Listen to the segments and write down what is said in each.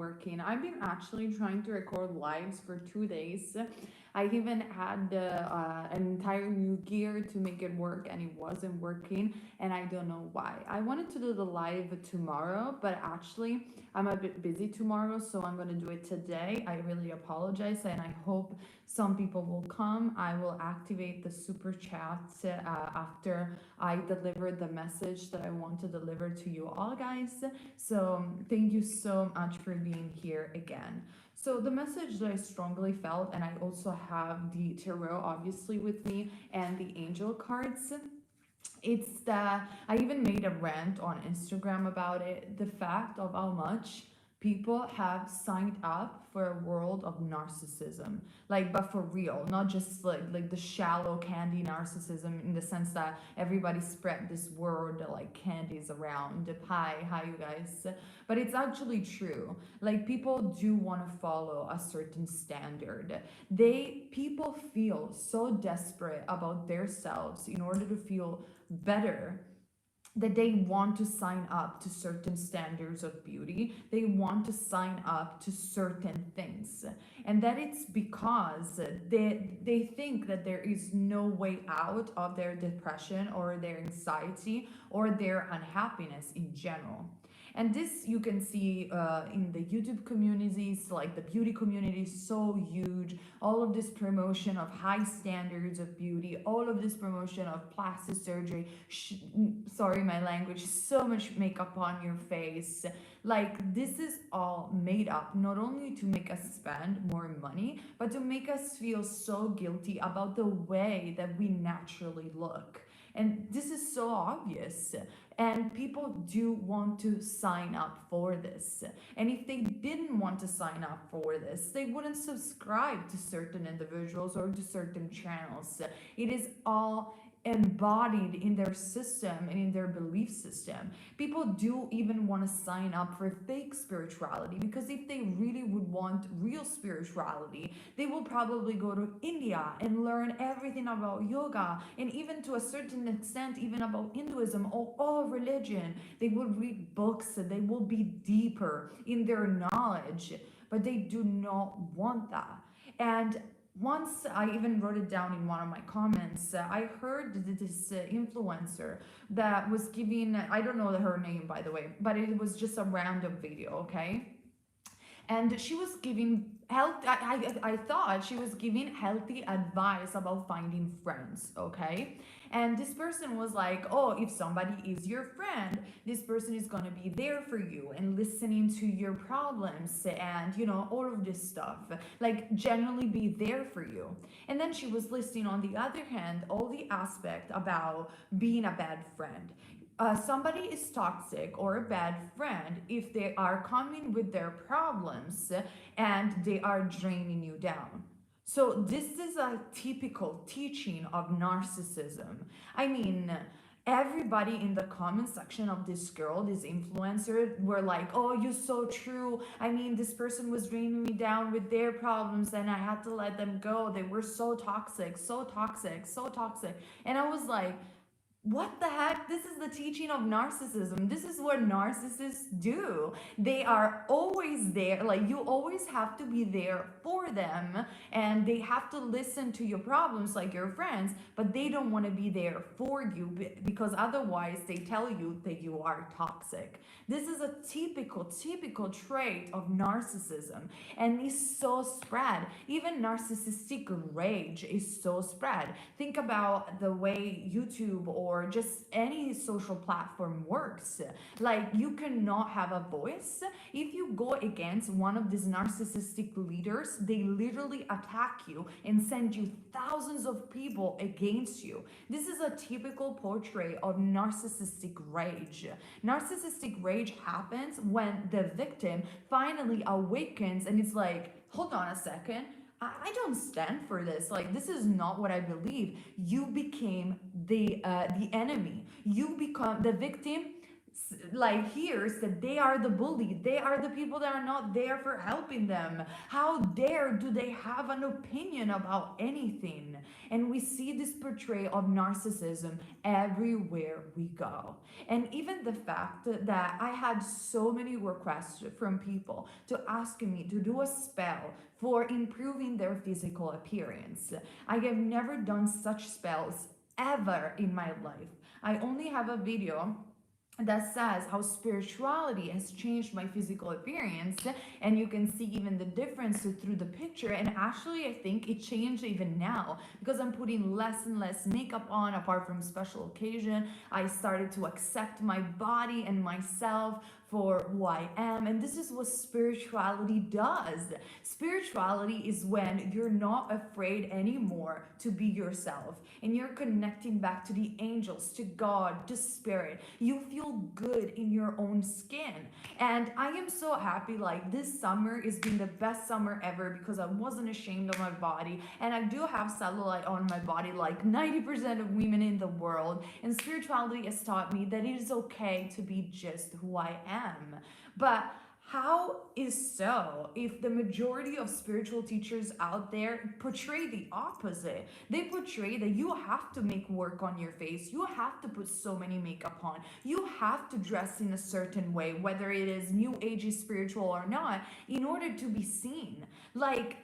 working. I've been actually trying to record lives for 2 days. I even had an entire new gear to make it work, and it wasn't working, and I don't know why. I wanted to do the live tomorrow, but actually I'm a bit busy tomorrow, so I'm gonna do it today. I really apologize, and I hope some people will come. I will activate the super chat after I deliver the message that I want to deliver to you all, guys. So thank you so much for being here again. So the message that I strongly felt, and I also have the tarot obviously with me and the angel cards. It's that I even made a rant on Instagram about it. The fact of how much people have signed up for a world of narcissism, like, but for real, not just like the shallow candy narcissism, in the sense that everybody spread this word like candies around. Hi you guys. But it's actually true. Like, people do want to follow a certain standard. People feel so desperate about themselves in order to feel better, that they want to sign up to certain standards of beauty. They want to sign up to certain things. And that it's because they think that there is no way out of their depression or their anxiety or their unhappiness in general. And this you can see in the YouTube communities, like the beauty community is so huge. All of this promotion of high standards of beauty, all of this promotion of plastic surgery, sorry my language, so much makeup on your face. Like, this is all made up not only to make us spend more money, but to make us feel so guilty about the way that we naturally look. And this is so obvious. And people do want to sign up for this. And if they didn't want to sign up for this, they wouldn't subscribe to certain individuals or to certain channels. It is all embodied in their system and in their belief system. People do even want to sign up for fake spirituality, because if they really would want real spirituality, they will probably go to India and learn everything about yoga, and even to a certain extent even about Hinduism or all religion. They will read books, they will be deeper in their knowledge, but they do not want that. And once I even wrote it down in one of my comments, I heard this influencer that was giving, I don't know her name by the way, but it was just a random video, okay? And she was giving health, I thought she was giving healthy advice about finding friends, okay? And this person was like, oh, if somebody is your friend, this person is gonna be there for you and listening to your problems and, you know, all of this stuff, like generally be there for you. And then she was listing, on the other hand, all the aspect about being a bad friend. Somebody is toxic or a bad friend if they are coming with their problems and they are draining you down. So this is a typical teaching of narcissism. I mean, everybody in the comment section of this girl, this influencer, were like, oh, you're so true. I mean, this person was draining me down with their problems and I had to let them go. They were so toxic, so toxic, so toxic. And I was like, what the heck? This is the teaching of narcissism. This is what narcissists do. They are always there. Like, you always have to be there for them, and they have to listen to your problems like your friends, but they don't want to be there for you, because otherwise they tell you that you are toxic. This is a typical trait of narcissism, and it's so spread. Even narcissistic rage is so spread. Think about the way YouTube or just any social platform works. Like, you cannot have a voice. If you go against one of these narcissistic leaders, they literally attack you and send you thousands of people against you. This is a typical portrait of narcissistic rage. Narcissistic rage happens when the victim finally awakens and it's like, hold on a second, I don't stand for this. Like, this is not what I believe. You became the enemy. You become the victim. like hears that they are the bully, they are the people that are not there for helping them. How dare do they have an opinion about anything? And we see this portrayal of narcissism everywhere we go. And even the fact that I had so many requests from people to ask me to do a spell for improving their physical appearance. I have never done such spells ever in my life. I only have a video that says how spirituality has changed my physical appearance, and you can see even the difference through the picture. And actually I think it changed even now because I'm putting less and less makeup on. Apart from special occasion, I started to accept my body and myself for who I am. And this is what spirituality does. Spirituality is when you're not afraid anymore to be yourself and you're connecting back to the angels, to God, to spirit. You feel good in your own skin. And I am so happy, like this summer has been the best summer ever because I wasn't ashamed of my body. And I do have cellulite on my body like 90% of women in the world. And spirituality has taught me that it is okay to be just who I am. But how is so if the majority of spiritual teachers out there portray the opposite? They portray that you have to make work on your face, you have to put so many makeup on, you have to dress in a certain way, whether it is new agey spiritual or not, in order to be seen. Like,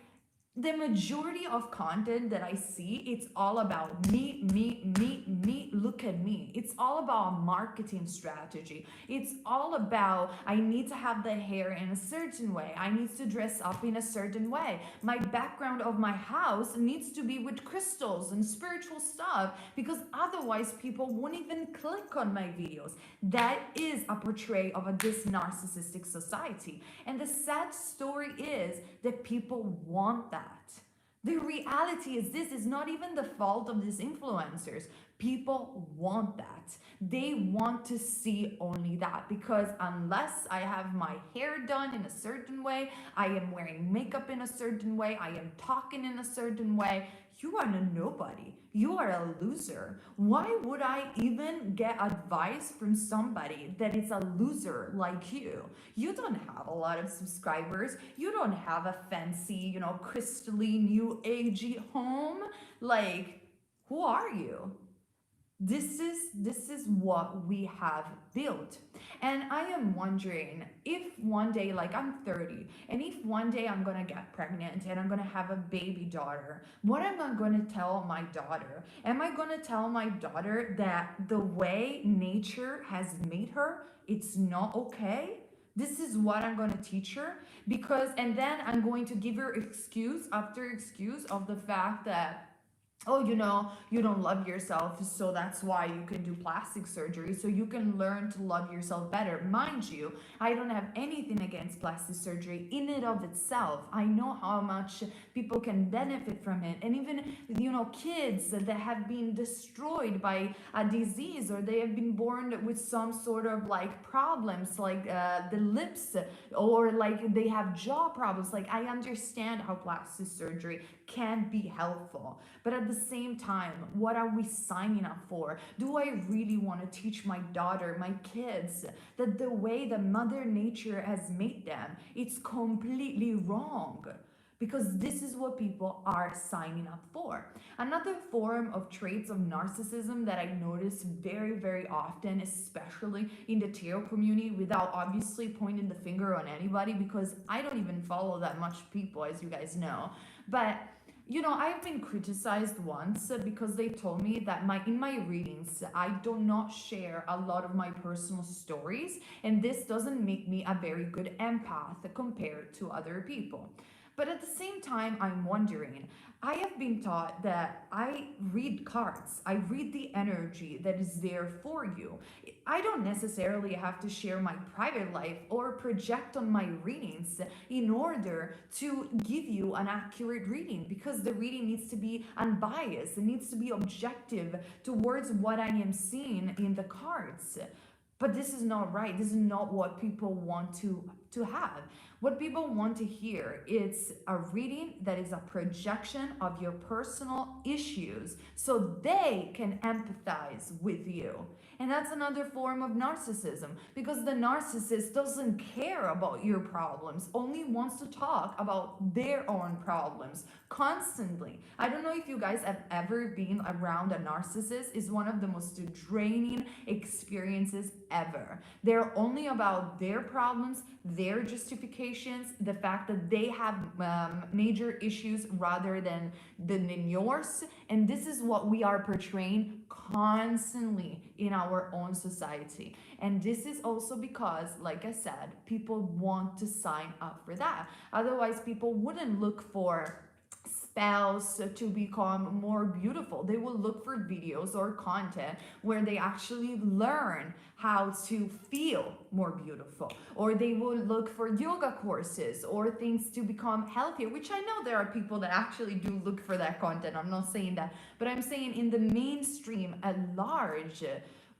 the majority of content that I see, it's all about me, me, me, me, look at me. It's all about a marketing strategy. It's all about, I need to have the hair in a certain way. I need to dress up in a certain way. My background of my house needs to be with crystals and spiritual stuff because otherwise people won't even click on my videos. That is a portrayal of this narcissistic society. And the sad story is that people want that. The reality is this is not even the fault of these influencers. People want that. They want to see only that because unless I have my hair done in a certain way, I am wearing makeup in a certain way, I am talking in a certain way, you are a nobody. You are a loser. Why would I even get advice from somebody that is a loser like you? You don't have a lot of subscribers. You don't have a fancy, crystalline, new agey home. Like, who are you? This is what we have built. And I am wondering if one day, like I'm 30, and if one day I'm gonna get pregnant and I'm gonna have a baby daughter, what am I gonna tell my daughter? Am I gonna tell my daughter that the way nature has made her, it's not okay? This is what I'm going to teach her because, and then I'm going to give her excuse after excuse of the fact that, oh, you don't love yourself, so that's why you can do plastic surgery, so you can learn to love yourself better. Mind you, I don't have anything against plastic surgery in and of itself. I know how much people can benefit from it. And even, kids that have been destroyed by a disease or they have been born with some sort of like problems, like the lips, or like they have jaw problems. Like, I understand how plastic surgery can be helpful. But at the same time, what are we signing up for? Do I really want to teach my daughter, my kids, that the way that Mother Nature has made them, it's completely wrong? Because this is what people are signing up for. Another form of traits of narcissism that I notice very, very often, especially in the tarot community, without obviously pointing the finger on anybody, because I don't even follow that much people, as you guys know. But I've been criticized once because they told me that in my readings, I do not share a lot of my personal stories, and this doesn't make me a very good empath compared to other people. But at the same time, I'm wondering, I have been taught that I read cards, I read the energy that is there for you. I don't necessarily have to share my private life or project on my readings in order to give you an accurate reading, because the reading needs to be unbiased, it needs to be objective towards what I am seeing in the cards. But this is not right. This is not what people want to have. What people want to hear is a reading that is a projection of your personal issues so they can empathize with you. And that's another form of narcissism, because the narcissist doesn't care about your problems, only wants to talk about their own problems constantly. I don't know if you guys have ever been around a narcissist. It's one of the most draining experiences ever. They're only about their problems, their justifications, the fact that they have major issues rather than yours. And this is what we are portraying constantly in our own society. And this is also because, like I said, people want to sign up for that. Otherwise, people wouldn't look for spells to become more beautiful. They will look for videos or content where they actually learn how to feel more beautiful, or they will look for yoga courses or things to become healthier, which I know there are people that actually do look for that content. I'm not saying that, but I'm saying in the mainstream at large,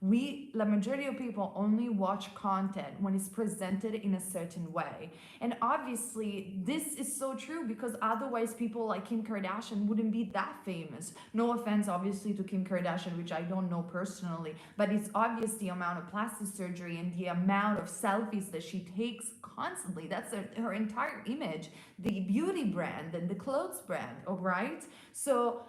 the majority of people only watch content when it's presented in a certain way. And obviously this is so true, because otherwise people like Kim Kardashian wouldn't be that famous. No offense obviously to Kim Kardashian, which I don't know personally, but it's obvious the amount of plastic surgery and the amount of selfies that she takes constantly. That's her entire image, the beauty brand and the clothes brand, all right? So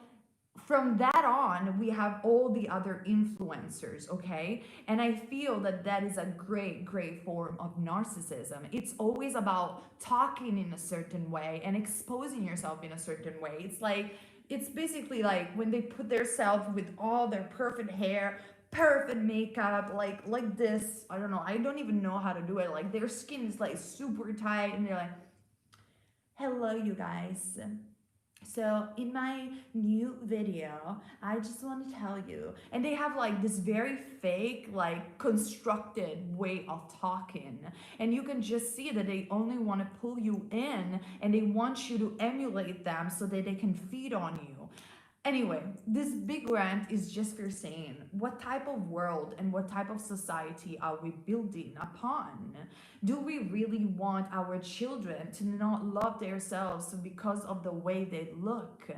from that on, we have all the other influencers, okay? And I feel that that is a great form of narcissism. It's always about talking in a certain way and exposing yourself in a certain way. It's basically like when they put themselves with all their perfect hair, perfect makeup, like this. I don't know. I don't even know how to do it. Like their skin is like super tight, and they're like, "Hello, you guys. So in my new video, I just want to tell you," and they have like this very fake, like constructed way of talking. And you can just see that they only want to pull you in and they want you to emulate them so that they can feed on you. Anyway, this big rant is just for saying, what type of world and what type of society are we building upon? Do we really want our children to not love themselves because of the way they look?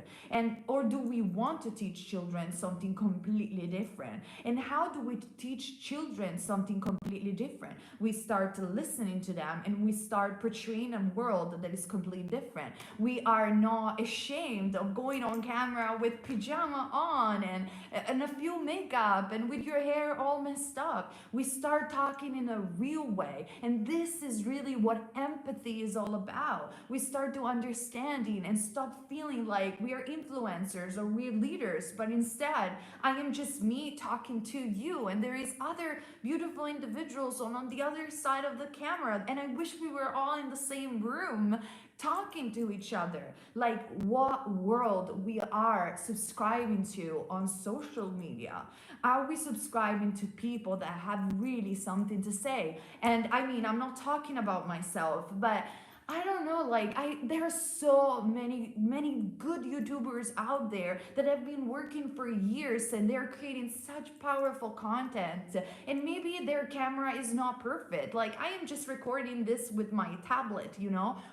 Or do we want to teach children something completely different? And how do we teach children something completely different? We start listening to them and we start portraying a world that is completely different. We are not ashamed of going on camera with pajama on and a few makeup and with your hair all messed up. We start talking in a real way, and this is really what empathy is all about. We start to understanding and stop feeling like we are influencers or we're leaders, but instead I am just me talking to you, and there is other beautiful individuals on the other side of the camera, and I wish we were all in the same room talking to each other. Like what world we are subscribing to on social media? Are we subscribing to people that have really something to say? And I mean, I'm not talking about myself, but I don't know, there are so many good YouTubers out there that have been working for years and they're creating such powerful content, and maybe their camera is not perfect. Like, I am just recording this with my tablet,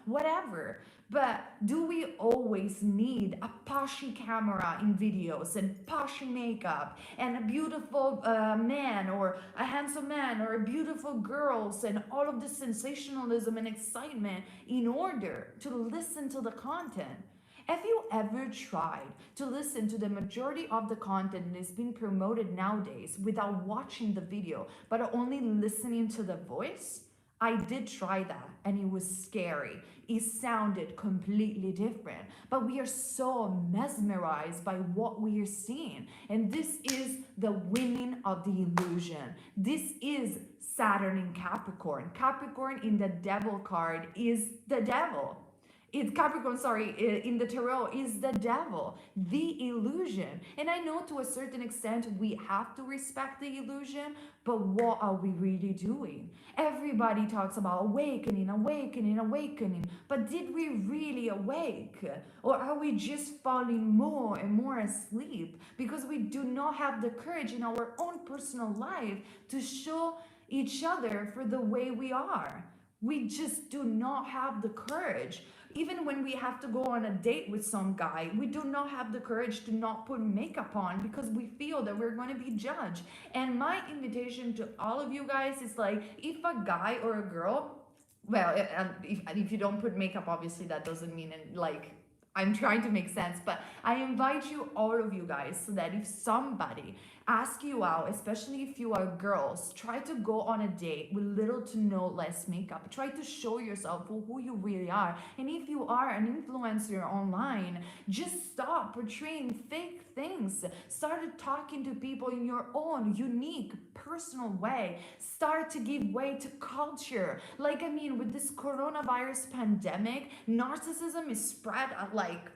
whatever. But do we always need a poshy camera in videos and poshy makeup and a beautiful man or a handsome man or beautiful girls and all of the sensationalism and excitement in order to listen to the content? Have you ever tried to listen to the majority of the content that is being promoted nowadays without watching the video, but only listening to the voice? I did try that, and it was scary. It sounded completely different, but we are so mesmerized by what we are seeing. And this is the winning of the illusion. This is Saturn in Capricorn. Capricorn in the devil card is the devil. In the tarot is the devil, the illusion. And I know to a certain extent we have to respect the illusion, but what are we really doing? Everybody talks about awakening, but did we really awake? Or are we just falling more and more asleep because we do not have the courage in our own personal life to show each other for the way we are? We just do not have the courage. Even when we have to go on a date with some guy, we do not have the courage to not put makeup on because we feel that we're going to be judged. And my invitation to all of you guys is like, if a guy or a girl, well, if you don't put makeup, obviously that doesn't mean like I'm trying to make sense, but I invite you, all of you guys, so that if somebody asks you out, especially if you are girls, try to go on a date with little to no less makeup. Try to show yourself for who you really are. And if you are an influencer online, just stop portraying fake things. Start talking to people in your own unique, personal way. Start to give way to culture. Like, I mean, with this coronavirus pandemic, narcissism is spread at like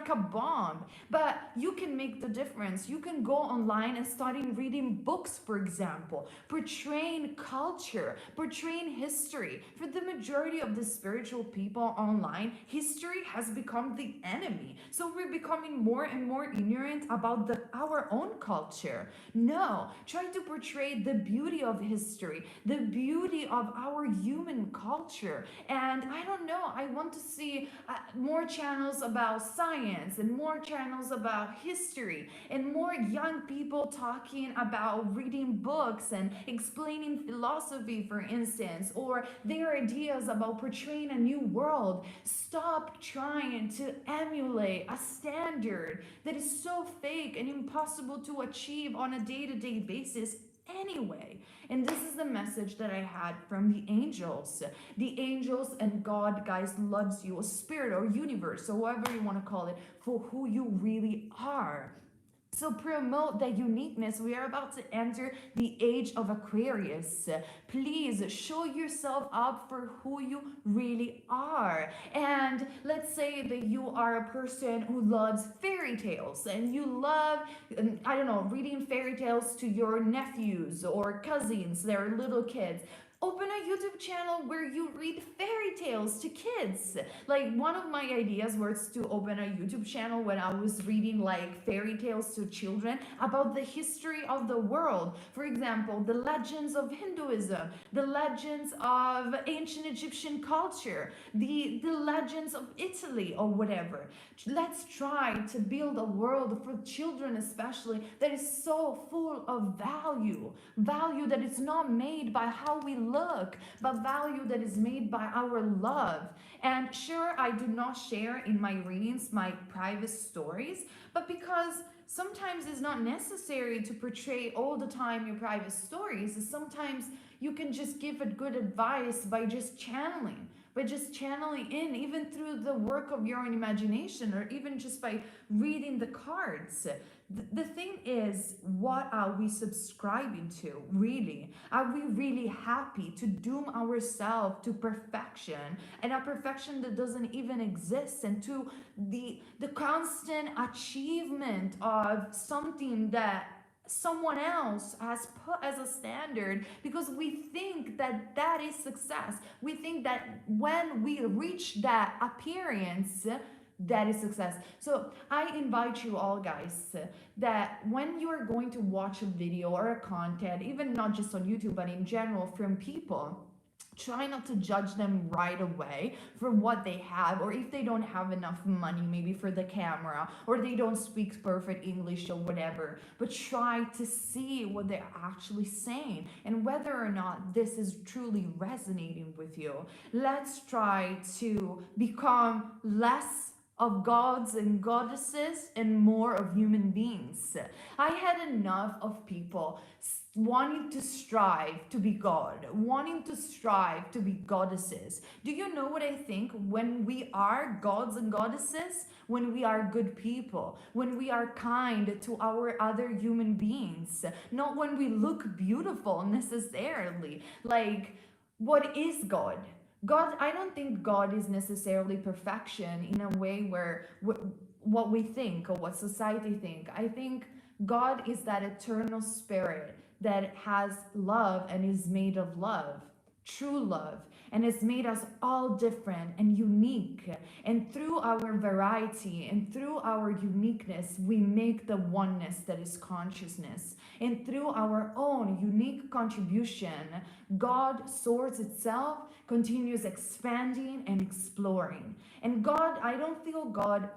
a bomb. But you can make the difference. You can go online and start reading books, for example, portraying culture, portraying history. For the majority of the spiritual people online, history has become the enemy. So we're becoming more and more ignorant about our own culture. No, try to portray the beauty of history, the beauty of our human culture. And I don't know, I want to see more channels about science and more channels about history and more young people talking about reading books and explaining philosophy, for instance, or their ideas about portraying a new world. Stop trying to emulate a standard that is so fake and impossible to achieve on a day-to-day basis anyway. And this is the message that I had from the angels. The angels and God, guys, loves you, a spirit or universe, or whatever you want to call it, for who you really are. So promote that uniqueness. We are about to enter the age of Aquarius. Please show yourself up for who you really are. And let's say that you are a person who loves fairy tales and you love, I don't know, reading fairy tales to your nephews or cousins. They're little kids. Open a YouTube channel where you read fairy tales to kids. Like, one of my ideas was to open a YouTube channel when I was reading like fairy tales to children about the history of the world. For example, the legends of Hinduism, the legends of ancient Egyptian culture, the legends of Italy or whatever. Let's try to build a world for children especially that is so full of value that is not made by how we look, but value that is made by our love. And sure, I do not share in my readings my private stories, but because sometimes it's not necessary to portray all the time your private stories. Sometimes you can just give it good advice by just channeling in, even through the work of your own imagination, or even just by reading the cards. The thing is, what are we subscribing to, really? Are we really happy to doom ourselves to perfection, and a perfection that doesn't even exist, and to the constant achievement of something that someone else has put as a standard, because we think that that is success. We think that when we reach that appearance, that is success. So I invite you all, guys, that when you are going to watch a video or a content, even not just on YouTube but in general from people, try not to judge them right away for what they have, or if they don't have enough money maybe for the camera, or they don't speak perfect English or whatever, but try to see what they're actually saying and whether or not this is truly resonating with you. Let's try to become less of gods and goddesses and more of human beings. I had enough of people wanting to strive to be God, wanting to strive to be goddesses. Do you know what I think? When we are gods and goddesses, when we are good people, when we are kind to our other human beings, not when we look beautiful necessarily. Like, what is God? God, I don't think God is necessarily perfection in a way where what we think or what society think. I think God is that eternal spirit that has love and is made of love, true love. and has made us all different and unique. And through our variety and through our uniqueness, we make the oneness that is consciousness. And through our own unique contribution, God source itself continues expanding and exploring. And God, I don't feel God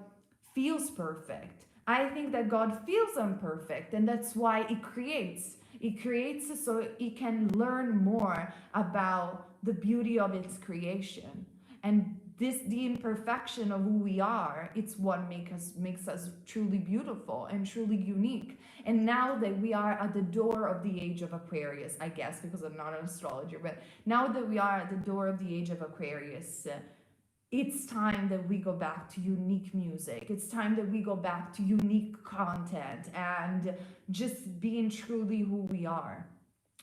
feels perfect. I think that God feels imperfect, and that's why He creates. He creates so He can learn more about the beauty of its creation. And the imperfection of who we are, it's what makes us truly beautiful and truly unique. And now that we are at the door of the age of Aquarius, I guess, because I'm not an astrologer, but now that we are at the door of the age of Aquarius, it's time that we go back to unique music. It's time that we go back to unique content and just being truly who we are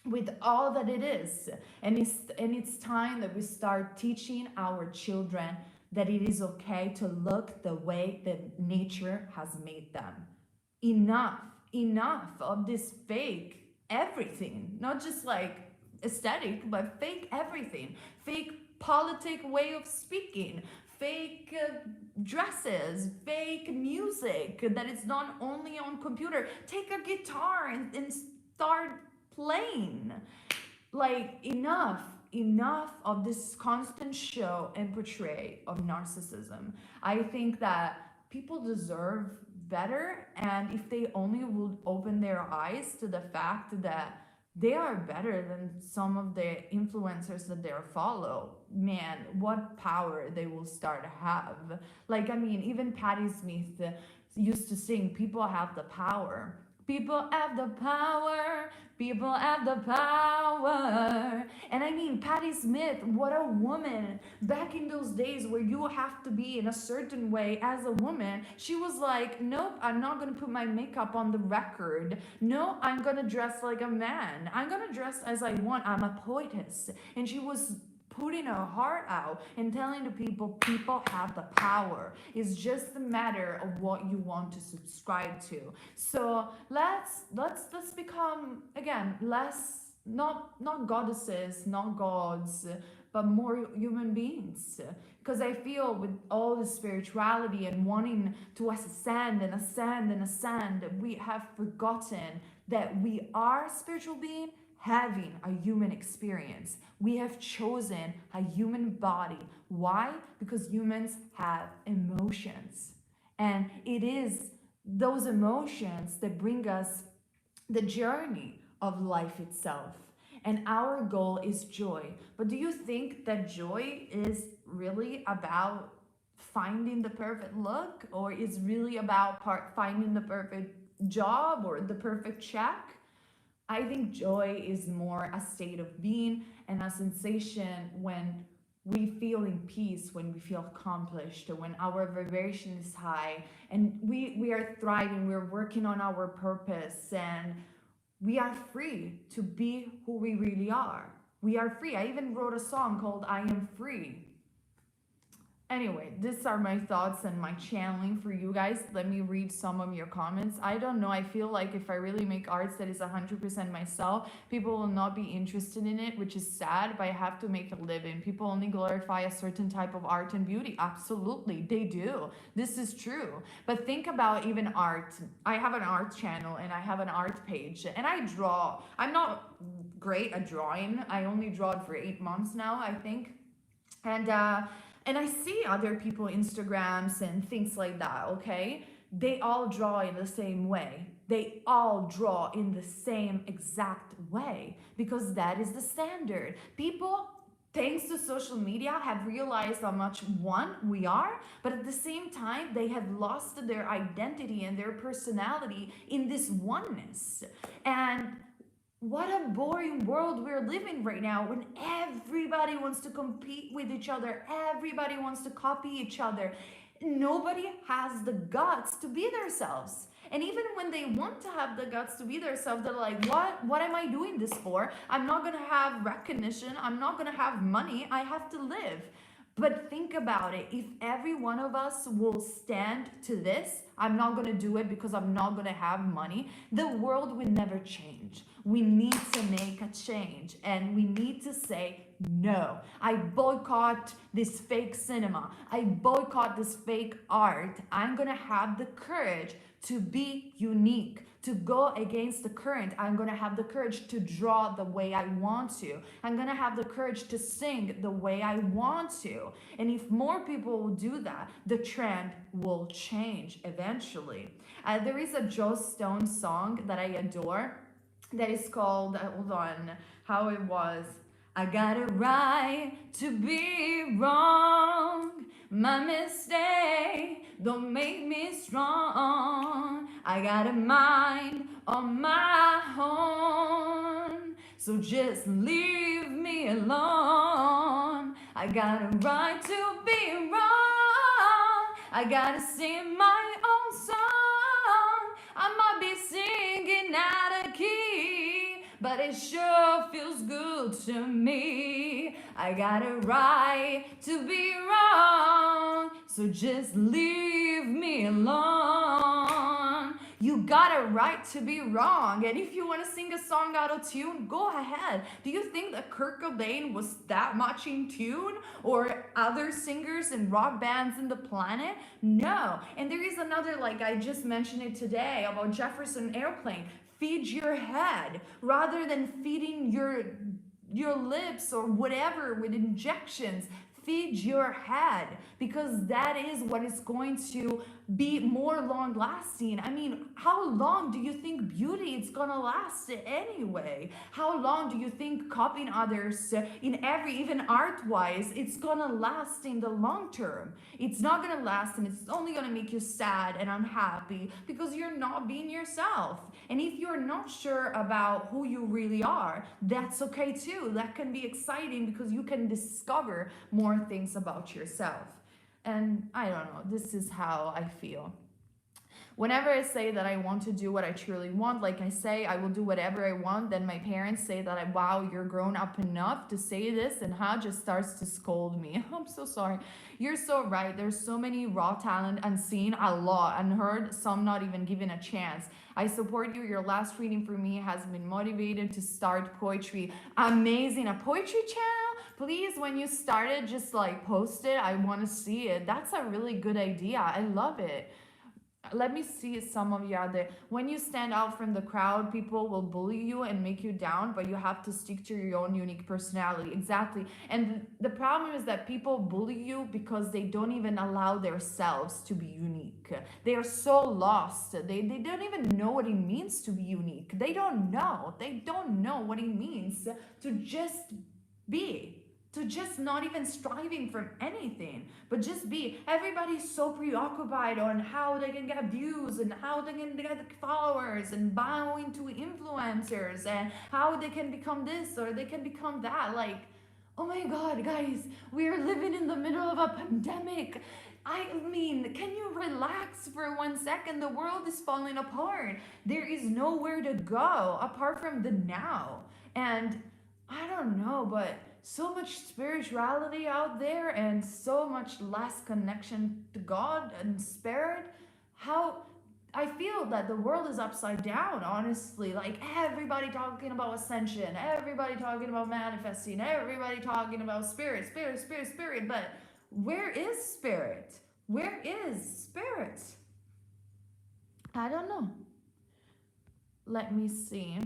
with all that it is. And it's time that we start teaching our children that it is okay to look the way that nature has made them. Enough of this fake everything, not just like aesthetic, but fake everything, fake politic way of speaking, fake dresses, fake music that is not only on computer. Take a guitar and start playing. Like, enough of this constant show and portray of narcissism. I think that people deserve better, and if they only would open their eyes to the fact that they are better than some of the influencers that they follow, man, what power they will start to have. Like, I mean, even Patti Smith used to sing, people have the power. People have the power. People have the power. And I mean, Patti Smith, what a woman. Back in those days where you have to be in a certain way as a woman, she was like, nope, I'm not going to put my makeup on the record. No, I'm going to dress like a man. I'm going to dress as I want. I'm a poetess. And she was putting her heart out and telling the people have the power. It's just a matter of what you want to subscribe to. So let's become, again, less, not goddesses, not gods, but more human beings. Because I feel with all the spirituality and wanting to ascend and ascend and ascend, we have forgotten that we are spiritual beings having a human experience. We have chosen a human body. Why? Because humans have emotions. And it is those emotions that bring us the journey of life itself. And our goal is joy. But do you think that joy is really about finding the perfect look, or is really about finding the perfect job or the perfect check? I think joy is more a state of being and a sensation when we feel in peace, when we feel accomplished, when our vibration is high, and we are thriving, we're working on our purpose, and we are free to be who we really are. We are free. I even wrote a song called I Am Free. Anyway, these are my thoughts and my channeling for you guys. Let me read some of your comments. I don't know. I feel like if I really make arts that is 100% myself, people will not be interested in it, which is sad, but I have to make a living. People only glorify a certain type of art and beauty. Absolutely, they do. This is true. But think about even art. I have an art channel and I have an art page and I draw. I'm not great at drawing. I only draw it for 8 months now, I think. And I see other people Instagrams and things like that, okay? They all draw in the same way. They all draw in the same exact way because that is the standard. People, thanks to social media, have realized how much one we are, but at the same time, they have lost their identity and their personality in this oneness. And what a boring world we're living right now when everybody wants to compete with each other. Everybody wants to copy each other. Nobody has the guts to be themselves. And even when they want to have the guts to be themselves, they're like, what am I doing this for? I'm not going to have recognition. I'm not going to have money. I have to live. But think about it. If every one of us will stand to this, I'm not going to do it because I'm not going to have money, the world will never change. We need to make a change and we need to say, no. I boycott this fake cinema. I boycott this fake art. I'm gonna have the courage to be unique, to go against the current. I'm gonna have the courage to draw the way I want to. I'm gonna have the courage to sing the way I want to. And if more people will do that, the trend will change eventually. There is a Joe Stone song that I adore that is called, hold on, how it was. I got a right to be wrong. My mistake don't make me strong. I got a mind on my own, so just leave me alone. I got a right to be wrong. I gotta sing my own song. I might be singing out of key, but it sure feels good to me. I got a right to be wrong, so just leave me alone. You got a right to be wrong, and if you want to sing a song out of tune, go ahead. Do you think that Kurt Cobain was that much in tune, or other singers and rock bands in the planet? No. And there is another, like I just mentioned it today, about Jefferson Airplane. Feed your head rather than feeding your lips or whatever with injections. Feed your head, because that is what is going to be more long lasting. I mean, how long do you think beauty is gonna last anyway? How long do you think copying others in every, even art wise, it's gonna last in the long term? It's not gonna last, and it's only gonna make you sad and unhappy because you're not being yourself. And if you're not sure about who you really are, that's okay too. That can be exciting because you can discover more things about yourself. And I don't know, this is how I feel. Whenever I say that I want to do what I truly want, like I say, I will do whatever I want, then my parents say that, wow, you're grown up enough to say this, and Ha just starts to scold me. I'm so sorry. You're so right. There's so many raw talent unseen, a lot, unheard, some not even given a chance. I support you. Your last reading for me has been motivated to start poetry. Amazing. A poetry channel? Please, when you start it, just like post it. I want to see it. That's a really good idea. I love it. Let me see some of you out there. When you stand out from the crowd, people will bully you and make you down, but you have to stick to your own unique personality. Exactly. And the problem is that people bully you because they don't even allow themselves to be unique. They are so lost. They don't even know what it means to be unique. They don't know. They don't know what it means to just be. To just not even striving for anything, but just be. Everybody's so preoccupied on how they can get views and how they can get followers and bowing to influencers and how they can become this or they can become that. Like, oh my God, guys, we are living in the middle of a pandemic. I mean, can you relax for 1 second? The world is falling apart. There is nowhere to go apart from the now. And I don't know, but so much spirituality out there and so much less connection to God and spirit. How I feel that the world is upside down, honestly. Like, everybody talking about ascension, everybody talking about manifesting, everybody talking about spirit, but where is spirit? Where is spirit? I don't know. Let me see.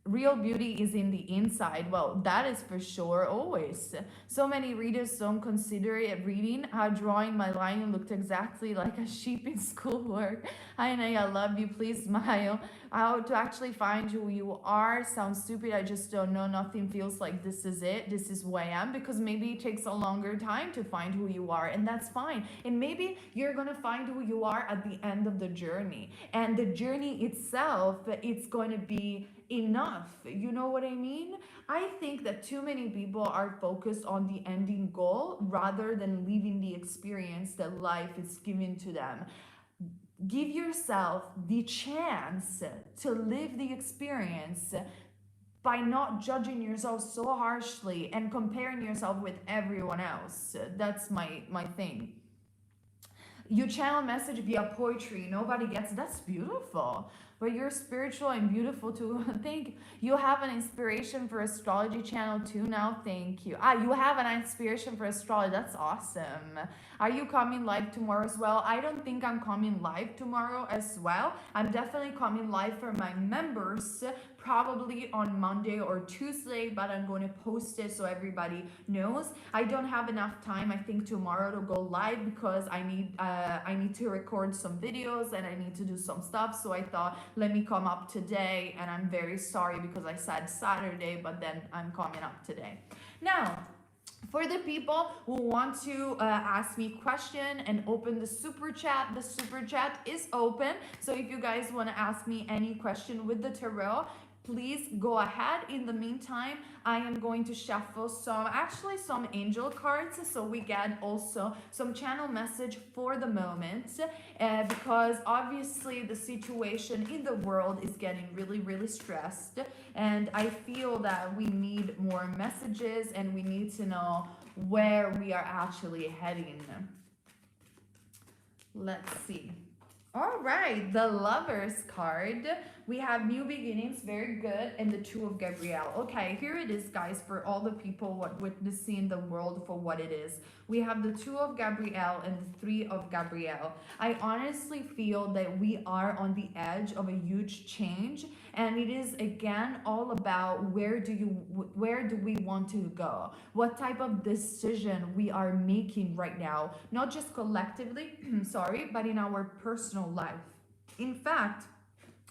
Real beauty is in the inside. Well, that is for sure, always. So many readers don't consider it reading. How drawing my line looked exactly like a sheep in schoolwork. Hi, Nay, I love you. Please smile. How to actually find who you are sounds stupid. I just don't know. Nothing feels like this is it. This is who I am, because maybe it takes a longer time to find who you are, and that's fine. And maybe you're going to find who you are at the end of the journey. And the journey itself, it's going to be enough. You know what I mean? I think that too many people are focused on the ending goal rather than living the experience that life is giving to them. Give yourself the chance to live the experience by not judging yourself so harshly and comparing yourself with everyone else. That's my thing. You channel message via poetry. Nobody gets it. That's beautiful. but you're spiritual and beautiful too. Thank you. You have an inspiration for astrology channel too now. Thank you. You have an inspiration for astrology. That's awesome. Are you coming live tomorrow as well? I don't think I'm coming live tomorrow as well. I'm definitely coming live for my members, probably on Monday or Tuesday, but I'm going to post it so everybody knows. I don't have enough time, I think, tomorrow to go live because I need to record some videos and I need to do some stuff. So I thought, let me come up today, and I'm very sorry because I said Saturday, but then I'm coming up today. Now, for the people who want to ask me question and open the super chat is open. So if you guys want to ask me any question with the tarot, please go ahead. In the meantime, I am going to shuffle some angel cards, so we get also some channel message for the moment, because obviously the situation in the world is getting really stressed, and I feel that we need more messages and we need to know where we are actually heading. Let's see. All right, the Lovers card. We have new beginnings, very good, and the Two of Gabrielle. Okay, here it is, guys, for all the people witnessing the world for what it is. We have the Two of Gabrielle and the Three of Gabrielle. I honestly feel that we are on the edge of a huge change, and it is again all about where do we want to go? What type of decision we are making right now, not just collectively, sorry, but in our personal life. In fact,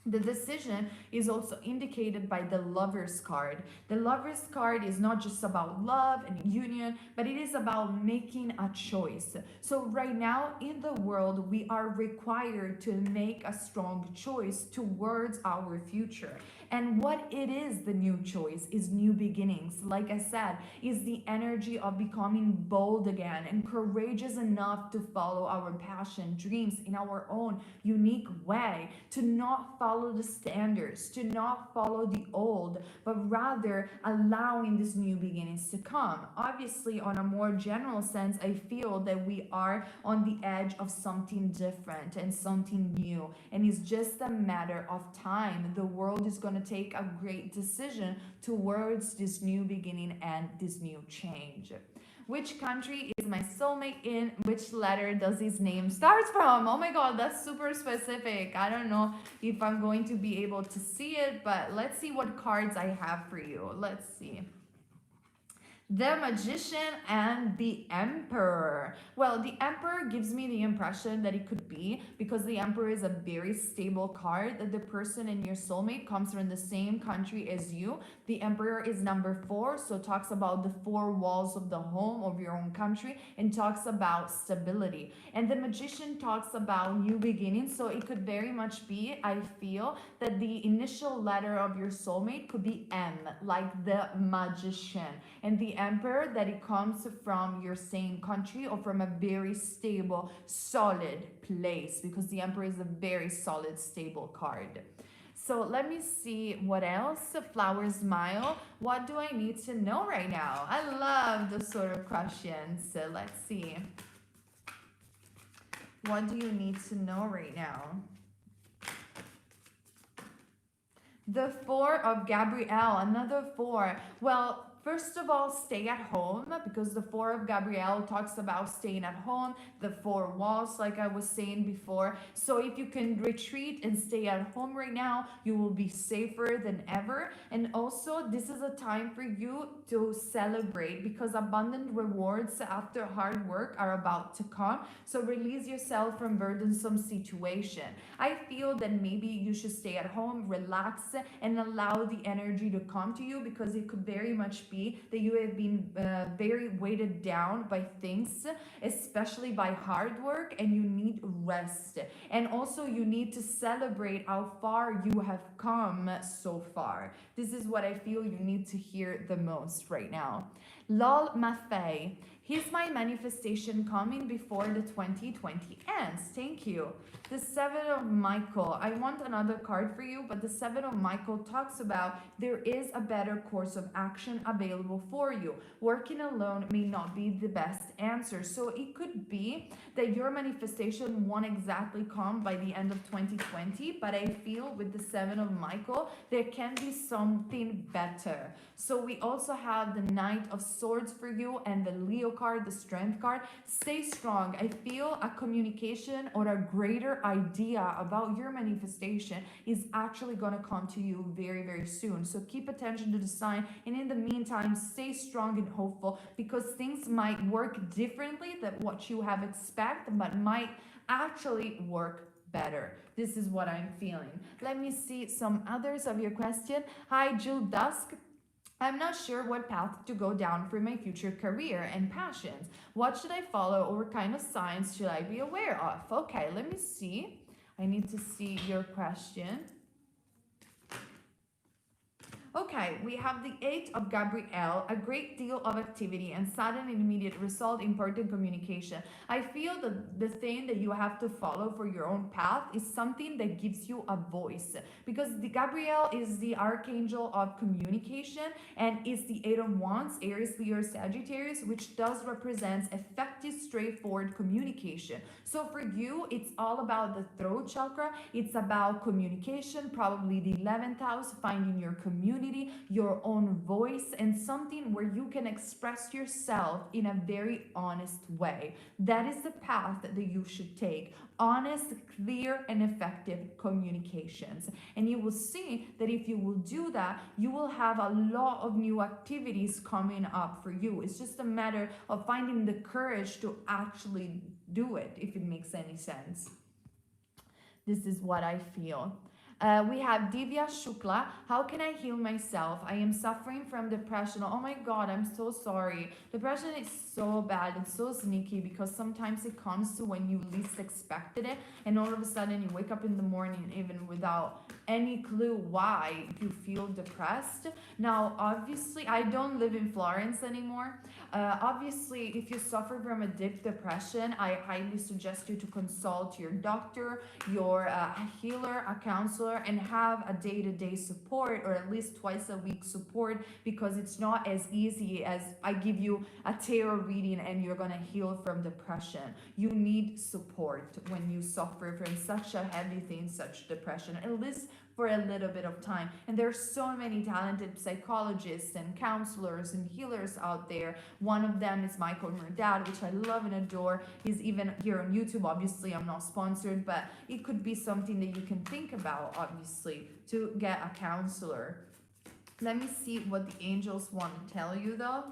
the decision is also indicated by the Lovers card. The Lovers card is not just about love and union, but it is about making a choice. So right now in the world, we are required to make a strong choice towards our future. And what it is, the new choice, is new beginnings. Like I said, is the energy of becoming bold again and courageous enough to follow our passion, dreams in our own unique way, to not follow the standards, to not follow the old, but rather allowing these new beginnings to come. Obviously, on a more general sense, I feel that we are on the edge of something different and something new, and it's just a matter of time. The world is going to take a great decision towards this new beginning and this new change. Which country is my soulmate in? Which letter does his name start from? Oh my god, that's super specific. I don't know if I'm going to be able to see it, but let's see what cards I have for you. Let's see. The Magician and the Emperor. Well, the Emperor gives me the impression that it could be, because the Emperor is a very stable card, that the person in your soulmate comes from the same country as you. The Emperor is number 4, so talks about the 4 walls of the home of your own country and talks about stability. And the Magician talks about new beginnings, so it could very much be, I feel, that the initial letter of your soulmate could be M, like the Magician. And the Emperor, that it comes from your same country or from a very stable, solid place, because the Emperor is a very solid, stable card. So let me see what else. Flower Smile. What do I need to know right now? I love those sort of questions. So let's see. What do you need to know right now? The 4 of Gabrielle, another 4. Well, first of all, stay at home, because the 4 of Gabrielle talks about staying at home, the 4 walls, like I was saying before. So if you can retreat and stay at home right now, you will be safer than ever. And also, this is a time for you to celebrate, because abundant rewards after hard work are about to come. So release yourself from burdensome situation. I feel that maybe you should stay at home, relax, and allow the energy to come to you, because it could very much be that you have been very weighted down by things, especially by hard work, and you need rest. And also you need to celebrate how far you have come so far. This is what I feel you need to hear the most right now. Lol Maffei. Is my manifestation coming before the 2020 ends? Thank you. The Seven of Michael. I want another card for you, but the Seven of Michael talks about there is a better course of action available for you. Working alone may not be the best answer. So it could be that your manifestation won't exactly come by the end of 2020, but I feel with the Seven of Michael, there can be something better. So we also have the Knight of Swords for you and the Leo card, the Strength card. Stay strong. I feel a communication or a greater idea about your manifestation is actually going to come to you very, very soon. So keep attention to the sign. And in the meantime, stay strong and hopeful, because things might work differently than what you have expected, but might actually work better. This is what I'm feeling. Let me see some others of your question. Hi, Jill Dusk. I'm not sure what path to go down for my future career and passions. What should I follow, or what kind of signs should I be aware of? Okay, let me see. I need to see your question. Okay, we have the Eight of Gabrielle, a great deal of activity and sudden and immediate result, important communication. I feel that the thing that you have to follow for your own path is something that gives you a voice, because the Gabrielle is the archangel of communication and is the Eight of Wands, Aries, Leo, Sagittarius, which does represent effective, straightforward communication. So for you, it's all about the throat chakra. It's about communication, probably the 11th house, finding your community, your own voice, and something where you can express yourself in a very honest way. That is the path that you should take. Honest, clear, and effective communications. And you will see that if you will do that, you will have a lot of new activities coming up for you. It's just a matter of finding the courage to actually do it, if it makes any sense. This is what I feel. We have Divya Shukla. How can I heal myself? I am suffering from depression. Oh my God, I'm so sorry. Depression is so bad. It's so sneaky, because sometimes it comes to when you least expected it, and all of a sudden you wake up in the morning even without any clue why you feel depressed. Now, obviously, I don't live in Florence anymore. Obviously, if you suffer from a deep depression, I highly suggest you to consult your doctor, your healer, a counselor, and have a day-to-day support, or at least twice a week support, because it's not as easy as I give you a tarot reading and you're gonna heal from depression. You need support when you suffer from such a heavy thing, such depression, at least for a little bit of time. And there's so many talented psychologists and counselors and healers out there. One of them is Michael Murdad, which I love and adore. He's even here on YouTube. Obviously, I'm not sponsored, but it could be something that you can think about, obviously, to get a counselor. Let me see what the angels want to tell you, though.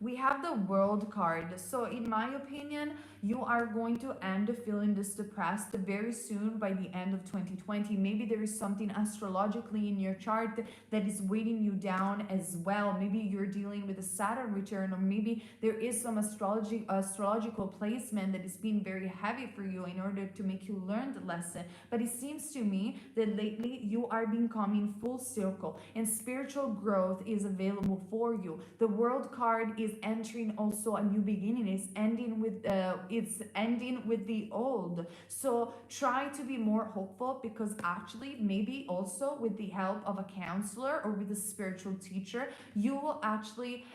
We have the World card. So in my opinion, you are going to end up feeling this depressed very soon by the end of 2020. Maybe there is something astrologically in your chart that is weighting you down as well. Maybe you're dealing with a Saturn return, or maybe there is some astrological placement that is being very heavy for you in order to make you learn the lesson. But it seems to me that lately you are becoming full circle, and spiritual growth is available for you. The World card is entering also a new beginning. It's ending with the old. So try to be more hopeful, because actually maybe also with the help of a counselor or with a spiritual teacher, you will actually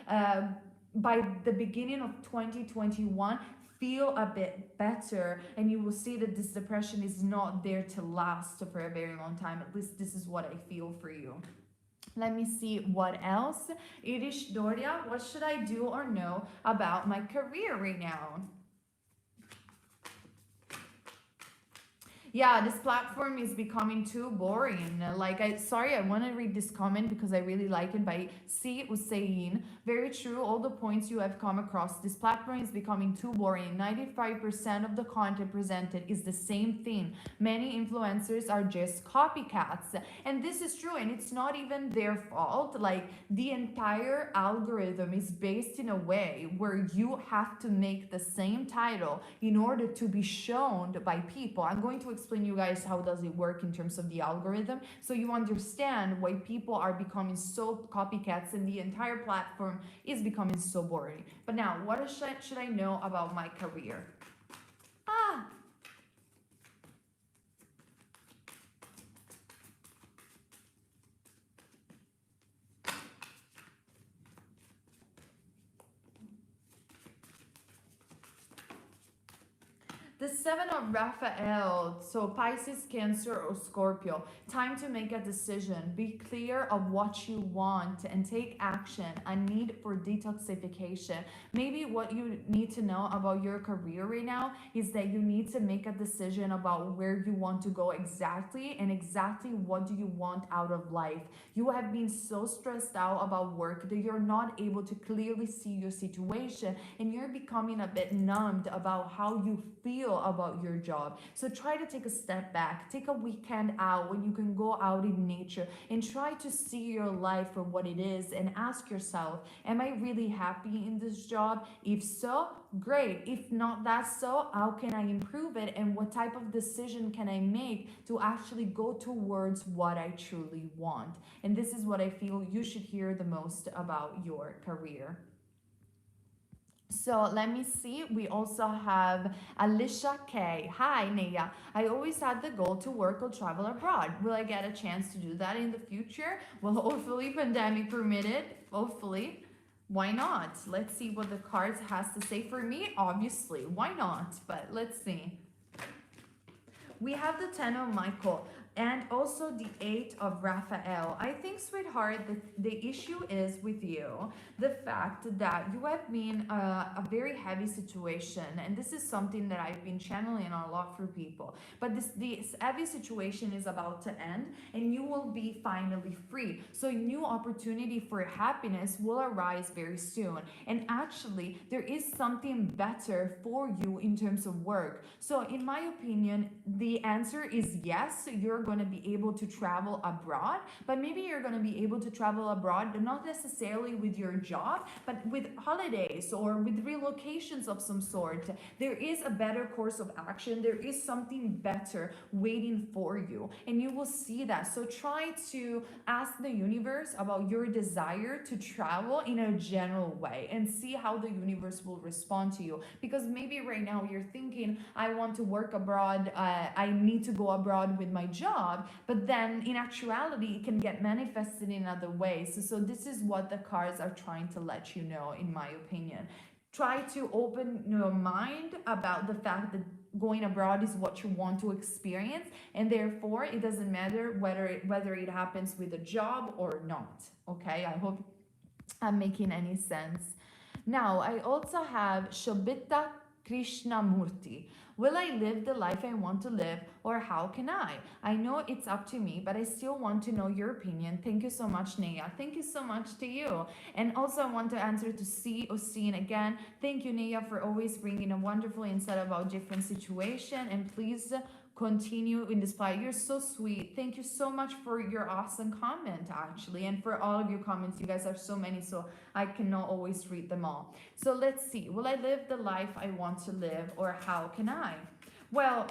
by the beginning of 2021 feel a bit better, and you will see that this depression is not there to last for a very long time. At least this is what I feel for you. Let me see what else. Irish Doria, what should I do or know about my career right now? Yeah, this platform is becoming too boring. Sorry, I want to read this comment because I really like it, by C. Hussein. Very true, all the points you have come across. This platform is becoming too boring. 95% of the content presented is the same thing. Many influencers are just copycats. And this is true, and it's not even their fault. Like, the entire algorithm is based in a way where you have to make the same title in order to be shown by people. I'm going to explain you guys how does it work in terms of the algorithm, so you understand why people are becoming so copycats and the entire platform is becoming so boring. But now, what should I know about my career? Ah, the seven of Raphael, so Pisces, Cancer, or Scorpio. Time to make a decision. Be clear of what you want and take action. A need for detoxification. Maybe what you need to know about your career right now is that you need to make a decision about where you want to go exactly, and exactly what do you want out of life. You have been so stressed out about work that you're not able to clearly see your situation, and you're becoming a bit numbed about how you feel about your job. So try to take a step back, take a weekend out when you can go out in nature and try to see your life for what it is, and ask yourself, am I really happy in this job? If so, great. If not that so, how can I improve it, and what type of decision can I make to actually go towards what I truly want? And this is what I feel you should hear the most about your career. So let me see. We also have Alicia K. Hi, Naya. I always had the goal to work or travel abroad. Will I get a chance to do that in the future? Well, hopefully, pandemic permitted. Hopefully. Why not? Let's see what the cards has to say for me. Obviously, why not? But let's see. We have the 10 of Michael and also the 8 of Raphael. I think, sweetheart, the issue is with you, the fact that you have been a very heavy situation, and this is something that I've been channeling a lot for people. But this heavy situation is about to end, and you will be finally free. So new opportunity for happiness will arise very soon. And actually, there is something better for you in terms of work. So in my opinion, the answer is yes, you're going to be able to travel abroad, but maybe you're going to be able to travel abroad not necessarily with your job, but with holidays or with relocations of some sort. There is a better course of action. There is something better waiting for you, and you will see that. So try to ask the universe about your desire to travel in a general way and see how the universe will respond to you, because maybe right now you're thinking, I want to work abroad, I need to go abroad with my job, but then in actuality it can get manifested in other ways. So this is what the cards are trying to let you know, in my opinion. Try to open your mind about the fact that going abroad is what you want to experience, and therefore it doesn't matter whether it happens with a job or not. Okay, I hope I'm making any sense. Now, I also have Shobita Krishnamurti. Will I live the life I want to live, or how can I? I know it's up to me, but I still want to know your opinion. Thank you so much, Naya. Thank you so much to you. And also, I want to answer to C or Seen again. Thank you, Naya, for always bringing a wonderful insight about different situation. And please continue in this fight. You're so sweet. Thank you so much for your awesome comment, actually, and for all of your comments. You guys are so many, so I cannot always read them all. So let's see. Will I live the life I want to live, or how can I? Well,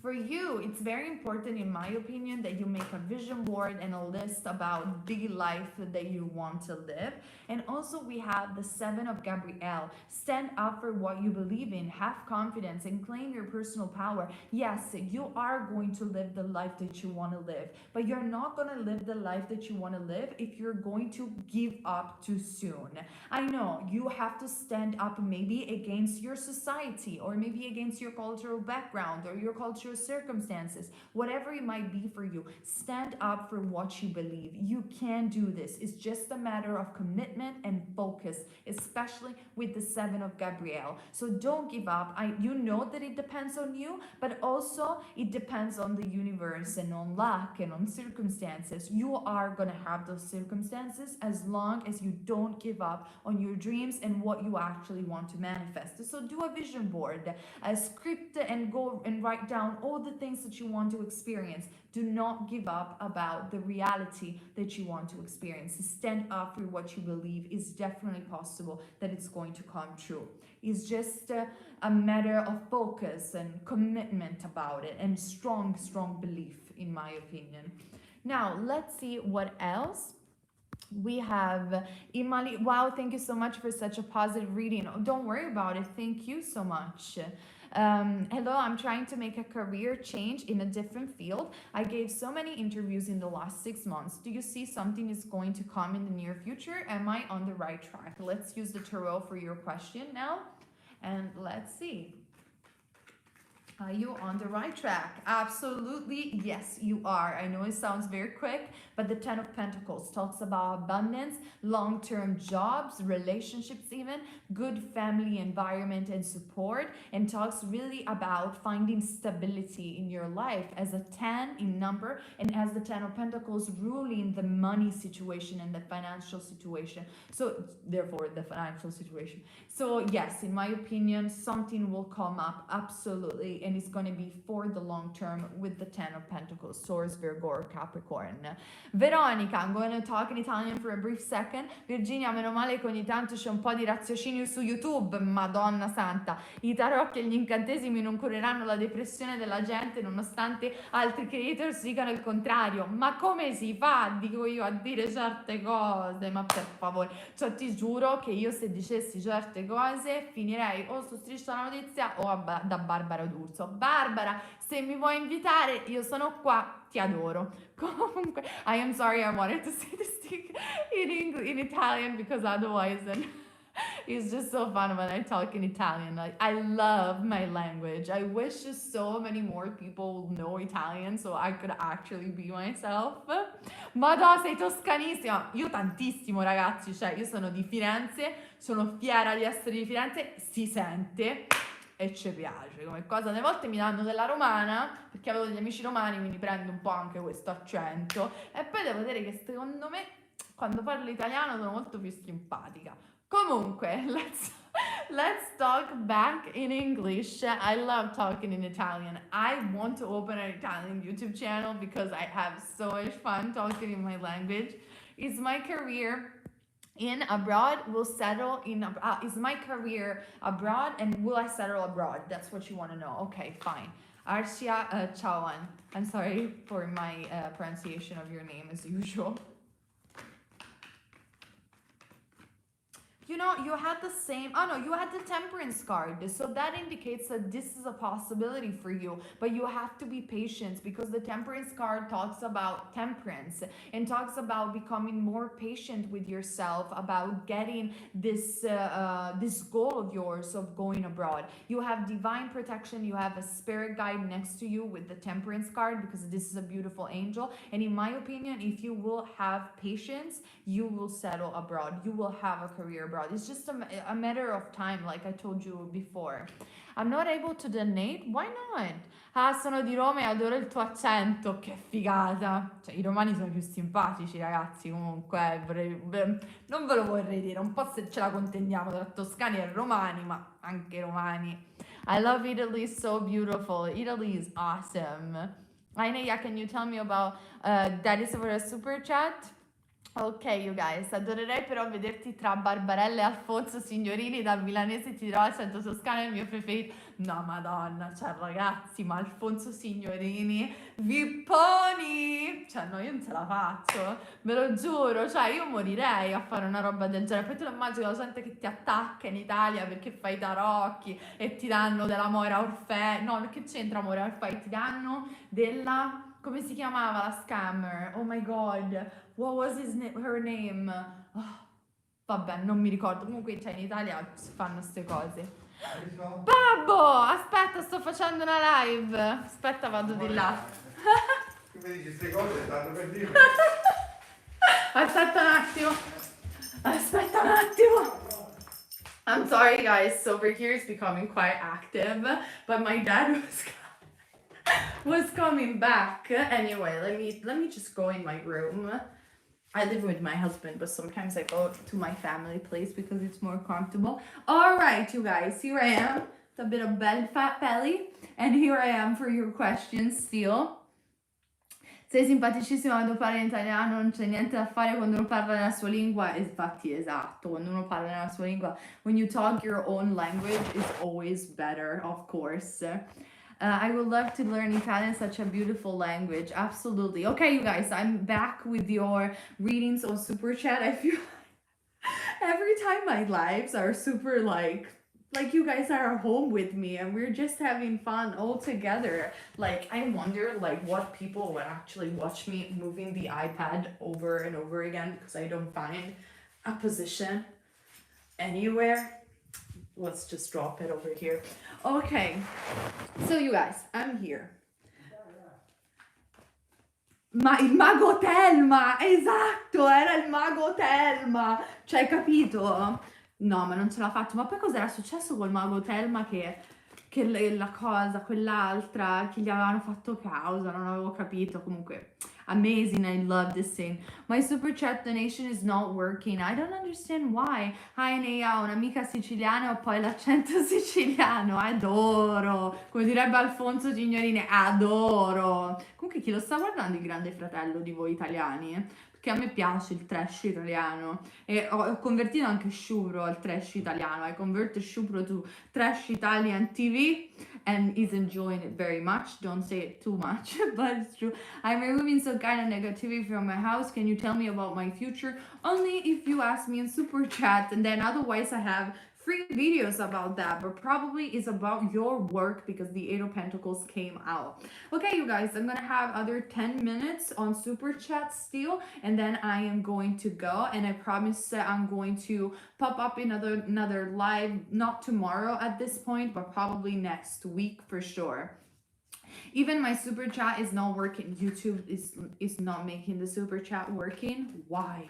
for you, it's very important, in my opinion, that you make a vision board and a list about the life that you want to live. And also, we have the 7 of Gabrielle. Stand up for what you believe in, have confidence, and claim your personal power. Yes, you are going to live the life that you want to live, but you're not going to live the life that you want to live if you're going to give up too soon. I know you have to stand up maybe against your society, or maybe against your cultural background or your cultural circumstances, whatever it might be for you. Stand up for what you believe. You can do this. It's just a matter of commitment and focus, especially with the 7 of Gabrielle. So don't give up. You know that it depends on you, but also it depends on the universe and on luck and on circumstances. You are gonna have those circumstances as long as you don't give up on your dreams and what you actually want to manifest. So do a vision board, a script, and go and write down down all the things that you want to experience. Do not give up about the reality that you want to experience. Stand up for what you believe is definitely possible, that it's going to come true. It's just a matter of focus and commitment about it, and strong belief, in my opinion. Now, let's see what else. We have Imali. Wow, thank you so much for such a positive reading. Oh, don't worry about it. Thank you so much. Hello, I'm trying to make a career change in a different field. I gave so many interviews in the last 6 months. Do you see something is going to come in the near future? Am I on the right track? Let's use the tarot for your question now. And let's see. Are you on the right track? Absolutely, yes, you are. I know it sounds very quick, but the Ten of Pentacles talks about abundance, long-term jobs, relationships even, good family environment and support, and talks really about finding stability in your life as a 10 in number, and as the Ten of Pentacles ruling the money situation and the financial situation. So therefore the financial situation. So yes, in my opinion, something will come up, absolutely, and it's going to be for the long term with the Ten of Pentacles, Taurus, Virgo, or Capricorn. Veronica, I'm going to talk in Italian for a brief second. Virginia, meno male che ogni tanto c'è un po' di raziocinio su YouTube, Madonna Santa. I tarocchi e gli incantesimi non cureranno la depressione della gente, nonostante altri creators dicano il contrario. Ma come si fa, dico io, a dire certe cose? Ma per favore, cioè ti giuro che io se dicessi certe cose finirei o su Striscia la Notizia o da Barbara D'Urso. Barbara, se mi vuoi invitare, io sono qua, ti adoro. Comunque, I am sorry, I wanted to say this in Italian because otherwise it's just so fun when I talk in Italian. Like, I love my language. I wish so many more people know Italian so I could actually be myself. Madonna, sei toscanissima. Io tantissimo, ragazzi. Cioè, io sono di Firenze, sono fiera di essere di Firenze, si sente e ci piace come cosa. Alle volte mi danno della romana perché avevo degli amici romani, quindi prendo un po' anche questo accento, e poi devo dire che secondo me quando parlo italiano sono molto più simpatica. Comunque, let's talk back in English. I love talking in Italian. I want to open an Italian YouTube channel because I have so much fun talking in my language. Is my career in abroad? Will settle in is my career abroad, and will I settle abroad? That's what you want to know. Okay, fine. Arcia Chawan. I'm sorry for my pronunciation of your name as usual. You know, you had the same, oh no, you had the temperance card. So that indicates that this is a possibility for you, but you have to be patient because the temperance card talks about temperance and talks about becoming more patient with yourself, about getting this, this goal of yours of going abroad. You have divine protection. You have a spirit guide next to you with the temperance card because this is a beautiful angel. And in my opinion, if you will have patience, you will settle abroad. You will have a career abroad. It's just a matter of time, like I told you before. I'm not able to donate. Why not? Ah, sono di Roma e adoro il tuo accento. Che figata. Cioè, i romani sono più simpatici, ragazzi, comunque. Non ve lo vorrei dire. Un po' se ce la contendiamo tra toscani e romani, ma anche romani. I love Italy, so beautiful. Italy is awesome. Aineya, can you tell me about that is for a super chat? Ok, you guys, adorerei però vederti tra Barbarella e Alfonso Signorini. Dal milanese ti dirò accento toscano, è il mio preferito. No, madonna, cioè ragazzi, ma Alfonso Signorini, vipponi! Cioè no, io non ce la faccio, ve lo giuro, cioè io morirei a fare una roba del genere. Poi te lo immagino la gente che ti attacca in Italia perché fai i tarocchi e ti danno della Mora Orfei. No, che c'entra Mora Orfei? Ti danno della... come si chiamava la scammer? Oh my god, what was her name? Oh, vabbè, non mi ricordo. Comunque cioè, in Italia si fanno queste cose. Babbo, aspetta, sto facendo una live. Aspetta, vado di là. Tu mi dici queste cose, tanto per dire. Aspetta un attimo. Aspetta un attimo. I'm sorry guys, so over here is becoming quite active, but my dad was coming back. Anyway, let me just go in my room. I live with my husband, but sometimes I go to my family place because it's more comfortable. All right, you guys, here I am. It's a bit of bell fat belly. And here I am for your questions still. Sei simpaticissima quando parli in italiano, non c'è niente da fare quando uno parla nella sua lingua. Infatti, esatto, quando uno parla nella sua lingua, when you talk your own language, it's always better, of course. I would love to learn Italian, such a beautiful language. Absolutely. Okay, you guys, I'm back with your readings on Super Chat. I feel every time my lives are super like you guys are home with me and we're just having fun all together. Like, I wonder like what people would actually watch me moving the iPad over and over again because I don't find a position anywhere. Let's just drop it over here. Okay, so you guys, I'm here. Ma il mago Telma, esatto, era il mago Telma, cioè hai capito? No, ma non ce l'ha fatto. Ma poi cos'era successo col mago Telma che la cosa, quell'altra, che gli avevano fatto causa, non avevo capito. Comunque, amazing, I love this scene. My super chat donation is not working. I don't understand why. Hi Nea, un'amica siciliana o poi l'accento siciliano. Adoro. Come direbbe Alfonso Signorini, adoro. Comunque chi lo sta guardando il Grande Fratello di voi italiani? Che a me piace il trash italiano e ho convertito anche Shubro al trash italiano. I converted Shubro to trash Italian TV and he's enjoying it very much. Don't say it too much, but it's true. I'm removing some kind of negativity from my house. Can you tell me about my future? Only if you ask me in super chat, and then otherwise I have free videos about that, but probably is about your work because the Eight of Pentacles came out. Okay, you guys, I'm gonna have other 10 minutes on super chat still, and then I am going to go, and I promise that I'm going to pop up in another live, not tomorrow at this point, but probably next week for sure. Even my super chat is not working. YouTube is not making the super chat working. Why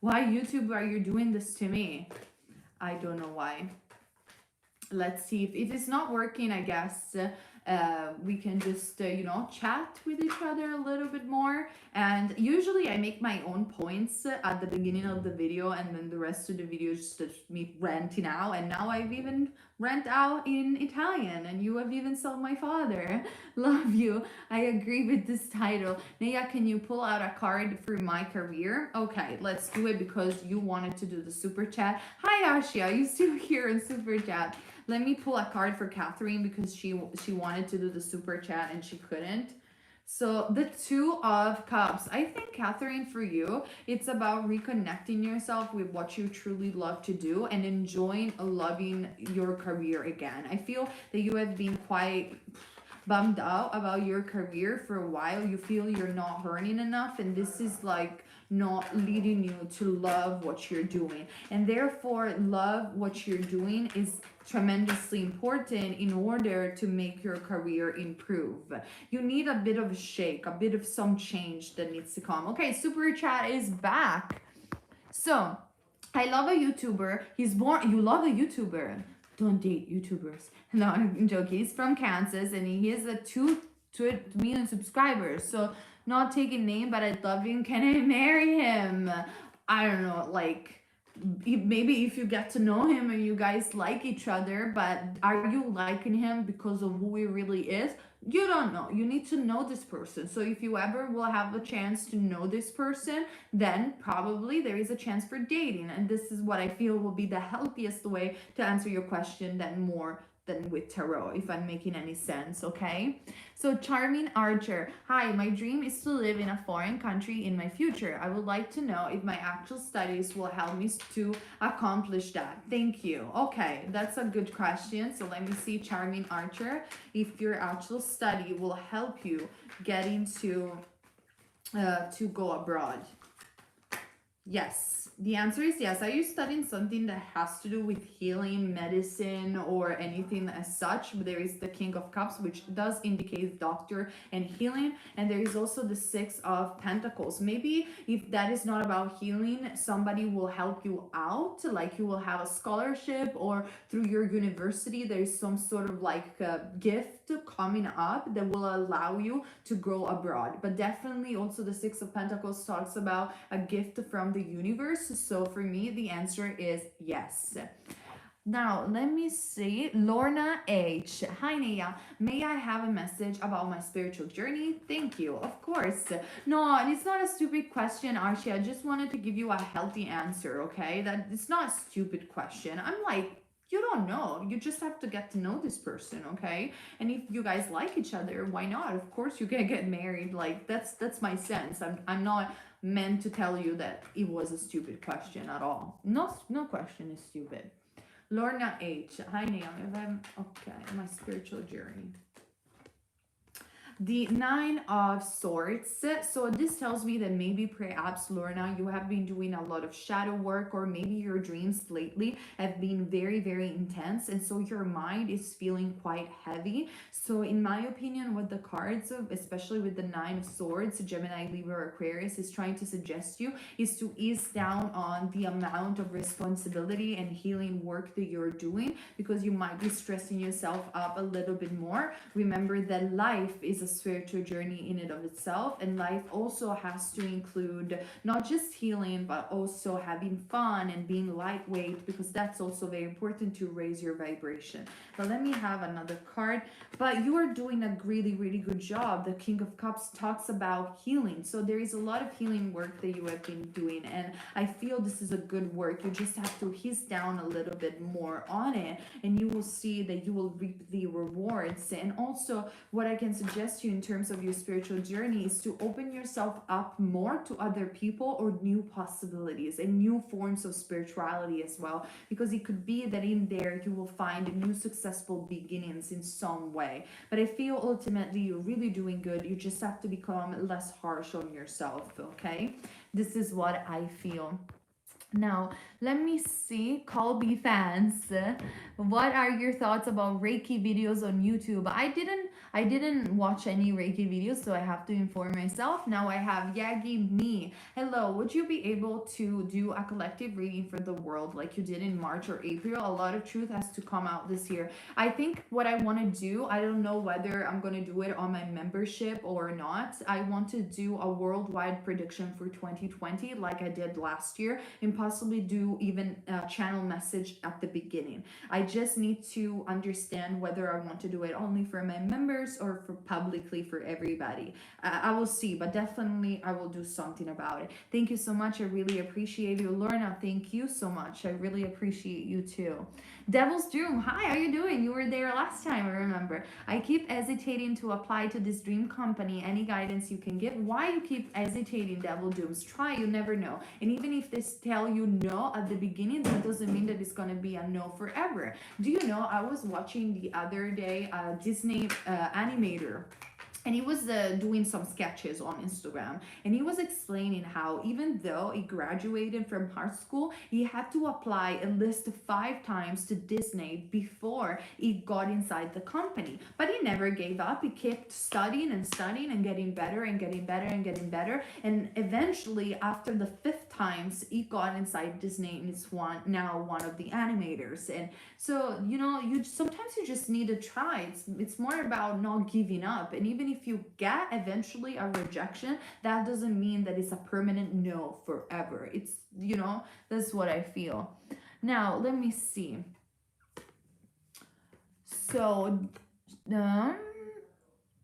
YouTube are you doing this to me? I don't know why. Let's see if it is not working. I guess we can just chat with each other a little bit more. And usually I make my own points at the beginning of the video, and then the rest of the video is just me ranting out. And now I've even rant out in Italian, and you have even saw my father. Love you. I agree with this title. Naya, can you pull out a card for my career? Okay, let's do it because you wanted to do the super chat. Hi Ashia, you still here in super chat? Let me pull a card for Catherine because she wanted to do the super chat and she couldn't. So the Two of Cups. I think, Catherine, for you, it's about reconnecting yourself with what you truly love to do and enjoying loving your career again. I feel that you have been quite bummed out about your career for a while. You feel you're not earning enough, and this is like not leading you to love what you're doing. And therefore, love what you're doing is tremendously important in order to make your career improve. You need a bit of a shake, a bit of some change that needs to come. Okay, super chat is back. So I love a YouTuber. He's born. You love a YouTuber. Don't date YouTubers. No, I'm joking. He's from Kansas and he has a 2 million subscribers. So not taking name, but I love him. Can I marry him? I don't know, like maybe if you get to know him and you guys like each other, but are you liking him because of who he really is? You don't know. You need to know this person. So if you ever will have a chance to know this person, then probably there is a chance for dating. And this is what I feel will be the healthiest way to answer your question than more than with tarot, if I'm making any sense, okay? So Charming Archer, hi, my dream is to live in a foreign country in my future. I would like to know if my actual studies will help me to accomplish that. Thank you. Okay, that's a good question. So let me see, Charming Archer, if your actual study will help you get into to go abroad. Yes. The answer is yes. Are you studying something that has to do with healing, medicine, or anything as such? But there is the King of Cups, which does indicate doctor and healing. And there is also the Six of Pentacles. Maybe if that is not about healing, somebody will help you out. Like you will have a scholarship, or through your university, there is some sort of like gift coming up that will allow you to go abroad. But definitely also the Six of Pentacles talks about a gift from the universe. So for me, the answer is yes. Now, let me see. Lorna H. Hi, Nia. May I have a message about my spiritual journey? Thank you. Of course. No, and it's not a stupid question, Archie. I just wanted to give you a healthy answer, okay? That it's not a stupid question. I'm like, you don't know. You just have to get to know this person, okay? And if you guys like each other, why not? Of course you can get married. Like that's my sense. I'm not meant to tell you that it was a stupid question at all. No question is stupid. Lorna H. Hi, Naomi. Okay, my spiritual journey. The Nine of Swords. So this tells me that maybe perhaps Lorna, you have been doing a lot of shadow work, or maybe your dreams lately have been very, very intense, and so your mind is feeling quite heavy. So in my opinion, what the cards of, especially with the Nine of Swords, Gemini, Libra, Aquarius, is trying to suggest you is to ease down on the amount of responsibility and healing work that you're doing, because you might be stressing yourself up a little bit more. Remember that life is a spiritual journey in and of itself, and life also has to include not just healing but also having fun and being lightweight, because that's also very important to raise your vibration. But let me have another card. But you are doing a really, really good job. The King of Cups talks about healing, so there is a lot of healing work that you have been doing, and I feel this is a good work. You just have to ease down a little bit more on it, and you will see that you will reap the rewards. And also, what I can suggest you in terms of your spiritual journey is to open yourself up more to other people or new possibilities and new forms of spirituality as well, because it could be that in there you will find new successful beginnings in some way. But I feel ultimately you're really doing good. You just have to become less harsh on yourself, okay? This is what I feel. Now, let me see. Colby fans, what are your thoughts about Reiki videos on YouTube? I didn't watch any Reiki videos, so I have to inform myself. Now I have Yagi Me. Hello, would you be able to do a collective reading for the world like you did in March or April? A lot of truth has to come out this year. I think what I want to do, I don't know whether I'm going to do it on my membership or not. I want to do a worldwide prediction for 2020 like I did last year, and possibly do even a channel message at the beginning. I just need to understand whether I want to do it only for my members or for publicly for everybody. I will see, but definitely I will do something about it. Thank you so much. I really appreciate you. Lorna, thank you so much. I really appreciate you too. Devil's Doom, hi, how you doing? You were there last time, I remember. I keep hesitating to apply to this dream company. Any guidance you can give? Why you keep hesitating, Devil Dooms? Try, you never know. And even if they tell you no at the beginning, that doesn't mean that it's gonna be a no forever. Do you know, I was watching the other day a Disney animator, and he was doing some sketches on Instagram, and he was explaining how even though he graduated from high school, he had to apply at least 5 times to Disney before he got inside the company. But he never gave up. He kept studying and studying and getting better and getting better and getting better, and eventually after the 5th times he got inside Disney, and is now one of the animators. And so, you know, you sometimes you just need to try. It's more about not giving up. And even if you get eventually a rejection, that doesn't mean that it's a permanent no forever. It's, you know, that's what I feel. Now, let me see. So, um,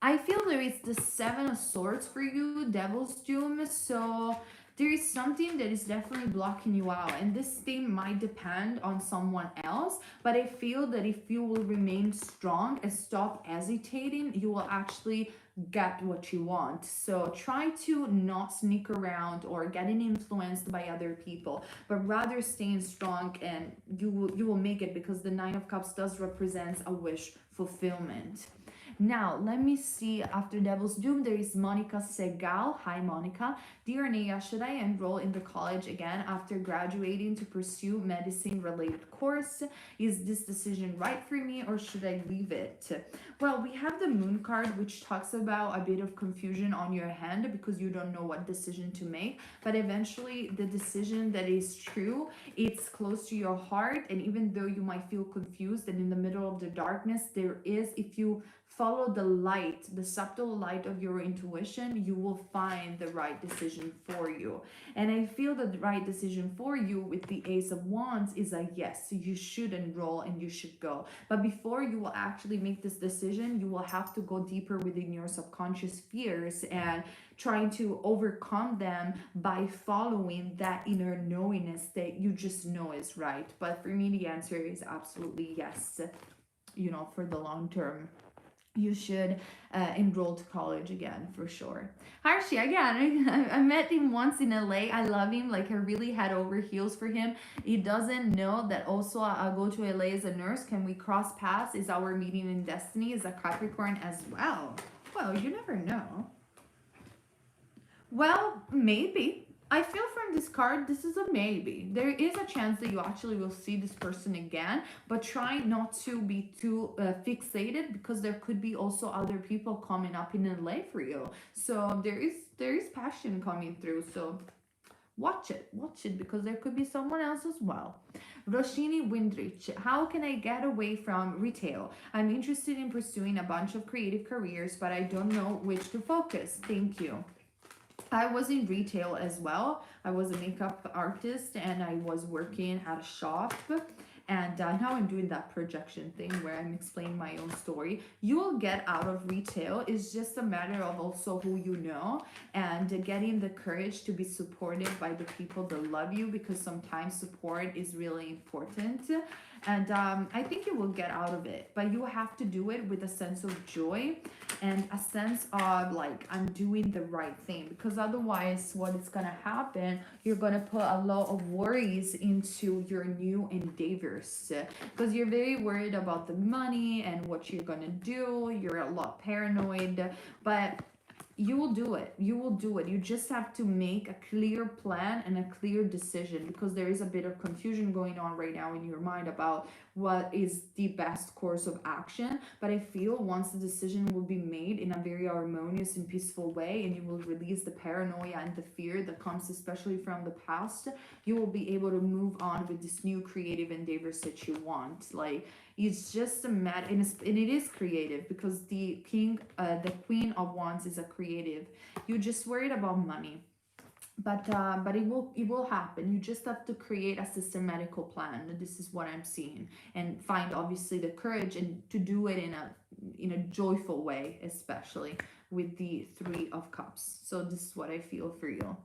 I feel there is the Seven of Swords for you, Devil's Doom. So there is something that is definitely blocking you out, and this thing might depend on someone else, but I feel that if you will remain strong and stop hesitating, you will actually get what you want. So try to not sneak around or getting influenced by other people, but rather staying strong, and you will make it, because the Nine of Cups does represent a wish fulfillment. Now, let me see. After Devil's Doom, there is Monica Segal. Hi, Monica. Dear Nia, should I enroll in the college again after graduating to pursue medicine-related course? Is this decision right for me, or should I leave it? Well, we have the Moon card, which talks about a bit of confusion on your hand because you don't know what decision to make. But eventually, the decision that is true, it's close to your heart. And even though you might feel confused and in the middle of the darkness, there is, if you follow the light, the subtle light of your intuition, you will find the right decision for you. And I feel that the right decision for you with the Ace of Wands is a yes, you should enroll and you should go. But before you will actually make this decision, you will have to go deeper within your subconscious fears and trying to overcome them by following that inner knowingness that you just know is right. But for me, the answer is absolutely yes. You know, for the long term, you should enroll to college again for sure. Harshi, again, I met him once in LA. I love him, like I really head over heels for him. He doesn't know that also I'll go to LA as a nurse. Can we cross paths? Is our meeting in destiny? Is a Capricorn as well? Well, you never know. Well, maybe. I feel from this card, this is a maybe. There is a chance that you actually will see this person again, but try not to be too fixated, because there could be also other people coming up in LA for you. So there is passion coming through. So watch it, because there could be someone else as well. Roshini Windrich, how can I get away from retail? I'm interested in pursuing a bunch of creative careers, but I don't know which to focus. Thank you. I was in retail as well. I was a makeup artist and I was working at a shop. And now I'm doing that projection thing where I'm explaining my own story. You will get out of retail. It's just a matter of also who you know and getting the courage to be supported by the people that love you, because sometimes support is really important. And I think you will get out of it, but you have to do it with a sense of joy and a sense of like, I'm doing the right thing, because otherwise what is going to happen, you're going to put a lot of worries into your new endeavors, because you're very worried about the money and what you're going to do. You're a lot paranoid, but you will do it. You will do it. You just have to make a clear plan and a clear decision, because there is a bit of confusion going on right now in your mind about what is the best course of action. But I feel once the decision will be made in a very harmonious and peaceful way, and you will release the paranoia and the fear that comes especially from the past, you will be able to move on with this new creative endeavors that you want. Like, it's just a matter, and it is creative, because the Queen of Wands is a creative. You're just worried about money, but it will happen. You just have to create a systematical plan. This is what I'm seeing, and find obviously the courage and to do it in a joyful way, especially with the Three of Cups. So this is what I feel for you.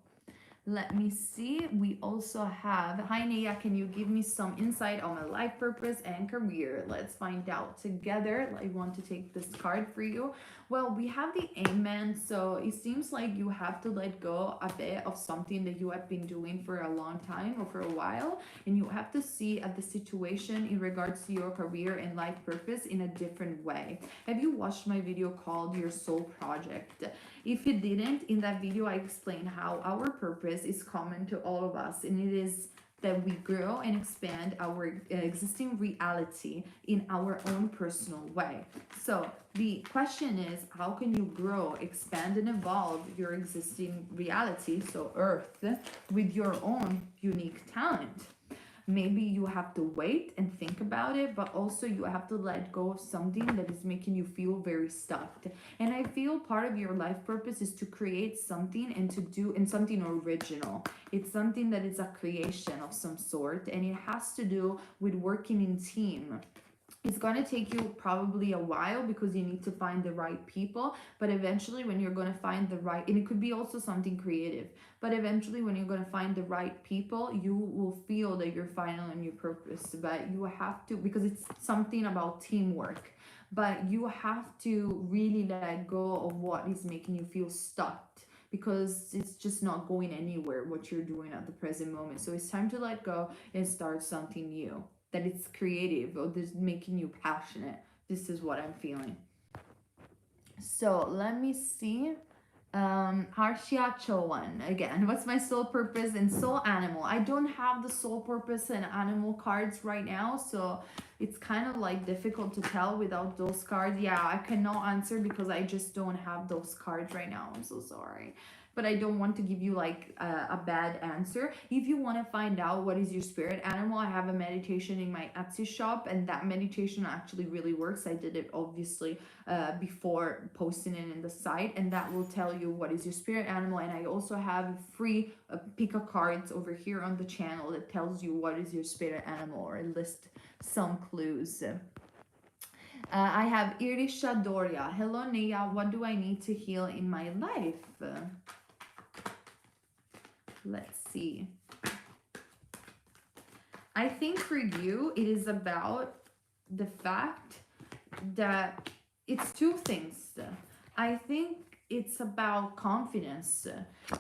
Let me see. We also have, hi Nia, can you give me some insight on my life purpose and career? Let's find out together. I want to take this card for you. Well, we have the Amen. So it seems like you have to let go a bit of something that you have been doing for a long time or for a while, and you have to see at the situation in regards to your career and life purpose in a different way. Have you watched my video called Your Soul Project? If you didn't, in that video I explain how our purpose is common to all of us, and it is that we grow and expand our existing reality in our own personal way. So the question is, how can you grow, expand, and evolve your existing reality, so Earth, with your own unique talent? Maybe you have to wait and think about it, but also you have to let go of something that is making you feel very stuck. And I feel part of your life purpose is to create something and to do in something original. It's something that is a creation of some sort, and it has to do with working in team. It's going to take you probably a while because you need to find the right people, but eventually when you're going to find the right, and it could be also something creative, but eventually when you're going to find the right people, you will feel that you're finally on your purpose. But you have to, because it's something about teamwork, but you have to really let go of what is making you feel stuck, because it's just not going anywhere what you're doing at the present moment. So it's time to let go and start something new, that it's creative or this making you passionate. This is what I'm feeling. So let me see. Harshia Chowan again. What's my soul purpose and soul animal? I don't have the soul purpose and animal cards right now, so it's kind of like difficult to tell without those cards. Yeah, I cannot answer because I just don't have those cards right now. I'm so sorry. but I don't want to give you like a bad answer. If you want to find out what is your spirit animal, I have a meditation in my Etsy shop, and that meditation actually really works. I did it obviously before posting it in the site, and that will tell you what is your spirit animal. And I also have free pick a cards over here on the channel that tells you what is your spirit animal, or list some clues. I have Irisha Doria. Hello, Nia. What do I need to heal in my life? Let's see. I think for you, it is about the fact that it's two things. I think it's about confidence.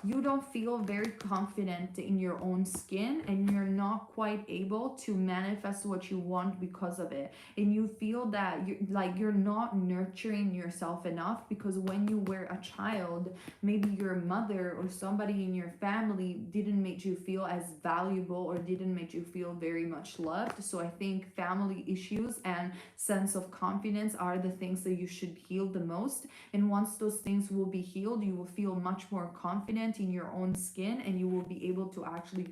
You don't feel very confident in your own skin, and you're not quite able to manifest what you want because of it. And you feel that you're not nurturing yourself enough, because when you were a child, maybe your mother or somebody in your family didn't make you feel as valuable, or didn't make you feel very much loved. So I think family issues and sense of confidence are the things that you should heal the most. And once those things will be healed, you will feel much more confident in your own skin, and you will be able to actually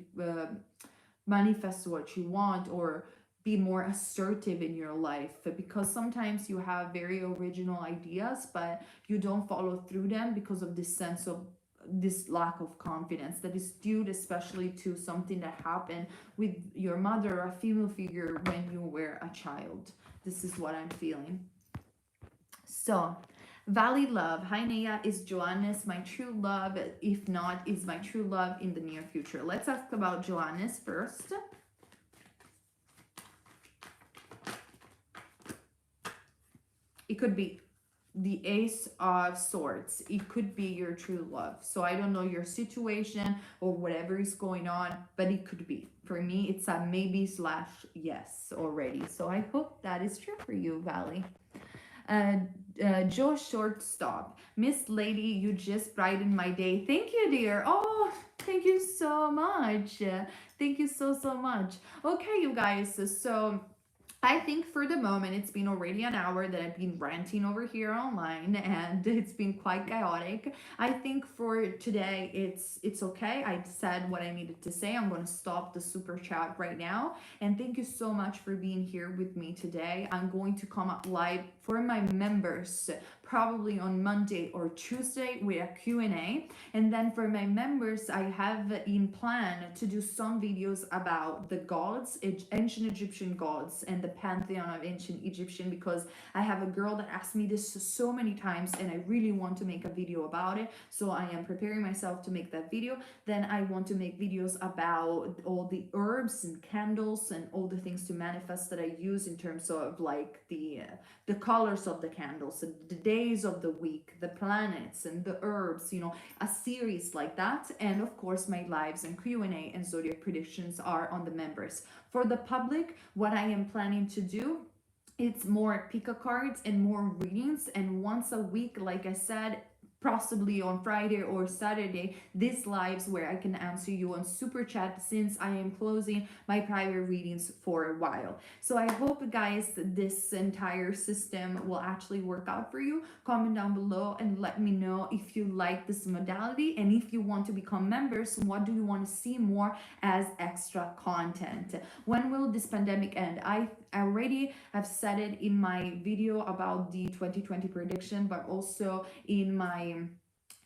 manifest what you want, or be more assertive in your life. Because sometimes you have very original ideas, but you don't follow through them because of this sense of this lack of confidence that is due especially to something that happened with your mother or a female figure when you were a child. This is what I'm feeling. So Valley Love. Hi Nea, is Johannes my true love? If not, is my true love in the near future? Let's ask about Johannes first. It could be the Ace of Swords. It could be your true love. So I don't know your situation or whatever is going on, but it could be. For me, it's a maybe / yes already. So I hope that is true for you, Valley. Joe Shortstop. Miss Lady, you just brightened my day. Thank you, dear. Oh, thank you so much. Thank you so much. Okay, you guys. So I think for the moment, it's been already an hour that I've been ranting over here online, and it's been quite chaotic. I think for today, it's okay. I said what I needed to say. I'm going to stop the super chat right now. And thank you so much for being here with me today. I'm going to come up live for my members, probably on Monday or Tuesday with a Q&A. And then for my members, I have in plan to do some videos about the gods, ancient Egyptian gods, and the pantheon of ancient Egyptian, because I have a girl that asked me this so many times, and I really want to make a video about it. So I am preparing myself to make that video. Then I want to make videos about all the herbs and candles and all the things to manifest that I use in terms of like the colors of the candles, and the days of the week, the planets and the herbs, you know, a series like that. And of course my lives and Q&A and zodiac predictions are on the members. For the public, what I am planning to do, it's more pick-a cards and more readings, and once a week, like I said, possibly on Friday or Saturday, these lives where I can answer you on super chat, since I am closing my private readings for a while. So I hope, guys, this entire system will actually work out for you. Comment down below and let me know if you like this modality, and if you want to become members, what do you want to see more as extra content. When will this pandemic end? I already have said it in my video about the 2020 prediction, but also in my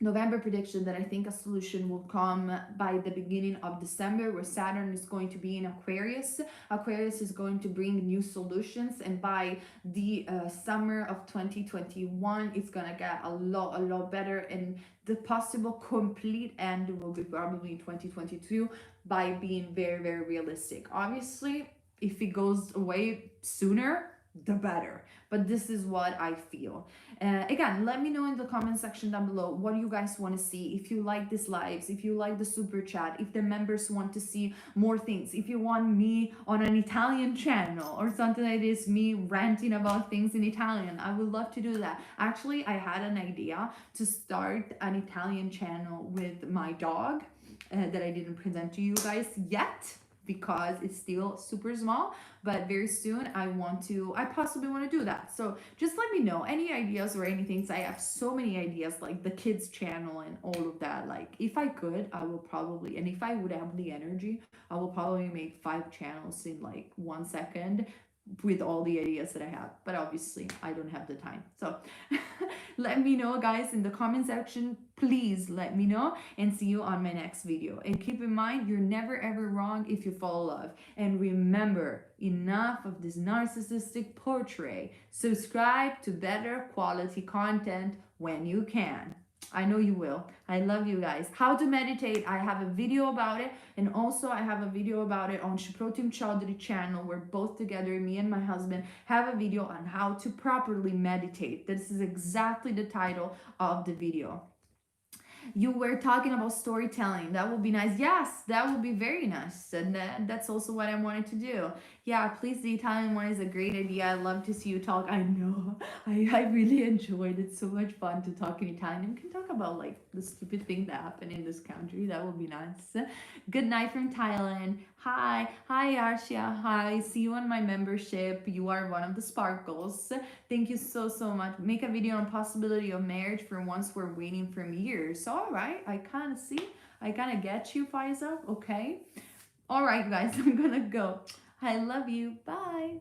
November prediction, that I think a solution will come by the beginning of December, where Saturn is going to be in Aquarius. Aquarius is going to bring new solutions, and by the summer of 2021, it's gonna get a lot better, and the possible complete end will be probably in 2022, by being very realistic. Obviously, if it goes away sooner, the better, but this is what I feel. Again, let me know in the comment section down below what you guys want to see. If you like these lives, if you like the super chat, if the members want to see more things, if you want me on an Italian channel or something like this, me ranting about things in Italian, I would love to do that. Actually, I had an idea to start an Italian channel with my dog that I didn't present to you guys yet. because it's still super small, but very soon I possibly want to do that. So just let me know any ideas or anything. I have so many ideas, like the kids channel and all of that. Like if I could, I will probably, and if I would have the energy, I will probably make 5 channels in like 1 second with all the ideas that I have. But obviously I don't have the time. So let me know, guys, in the comment section. Please let me know, and see you on my next video. And keep in mind, you're never ever wrong if you follow love. And remember, enough of this narcissistic portrait. Subscribe to better quality content when you can. I know you will. I love you guys. How to meditate, I have a video about it, and also I have a video about it on Shprotim Chaudhry channel, where both together, me and my husband, have a video on how to properly meditate. This is exactly the title of the video. You were talking about storytelling. That would be nice. Yes, that would be very nice. And that's also what I wanted to do. Yeah, please, the Italian one is a great idea. I love to see you talk. I know. I really enjoyed it. So much fun to talk in Italian. And we can talk about like the stupid thing that happened in this country. That would be nice. Good night from Thailand. Hi. Hi, Arshia. Hi. See you on my membership. You are one of the sparkles. Thank you so much. Make a video on possibility of marriage for once we're waiting from years. All right, I kind of get you, Faiza. Okay. All right, guys, I'm gonna go. I love you. Bye.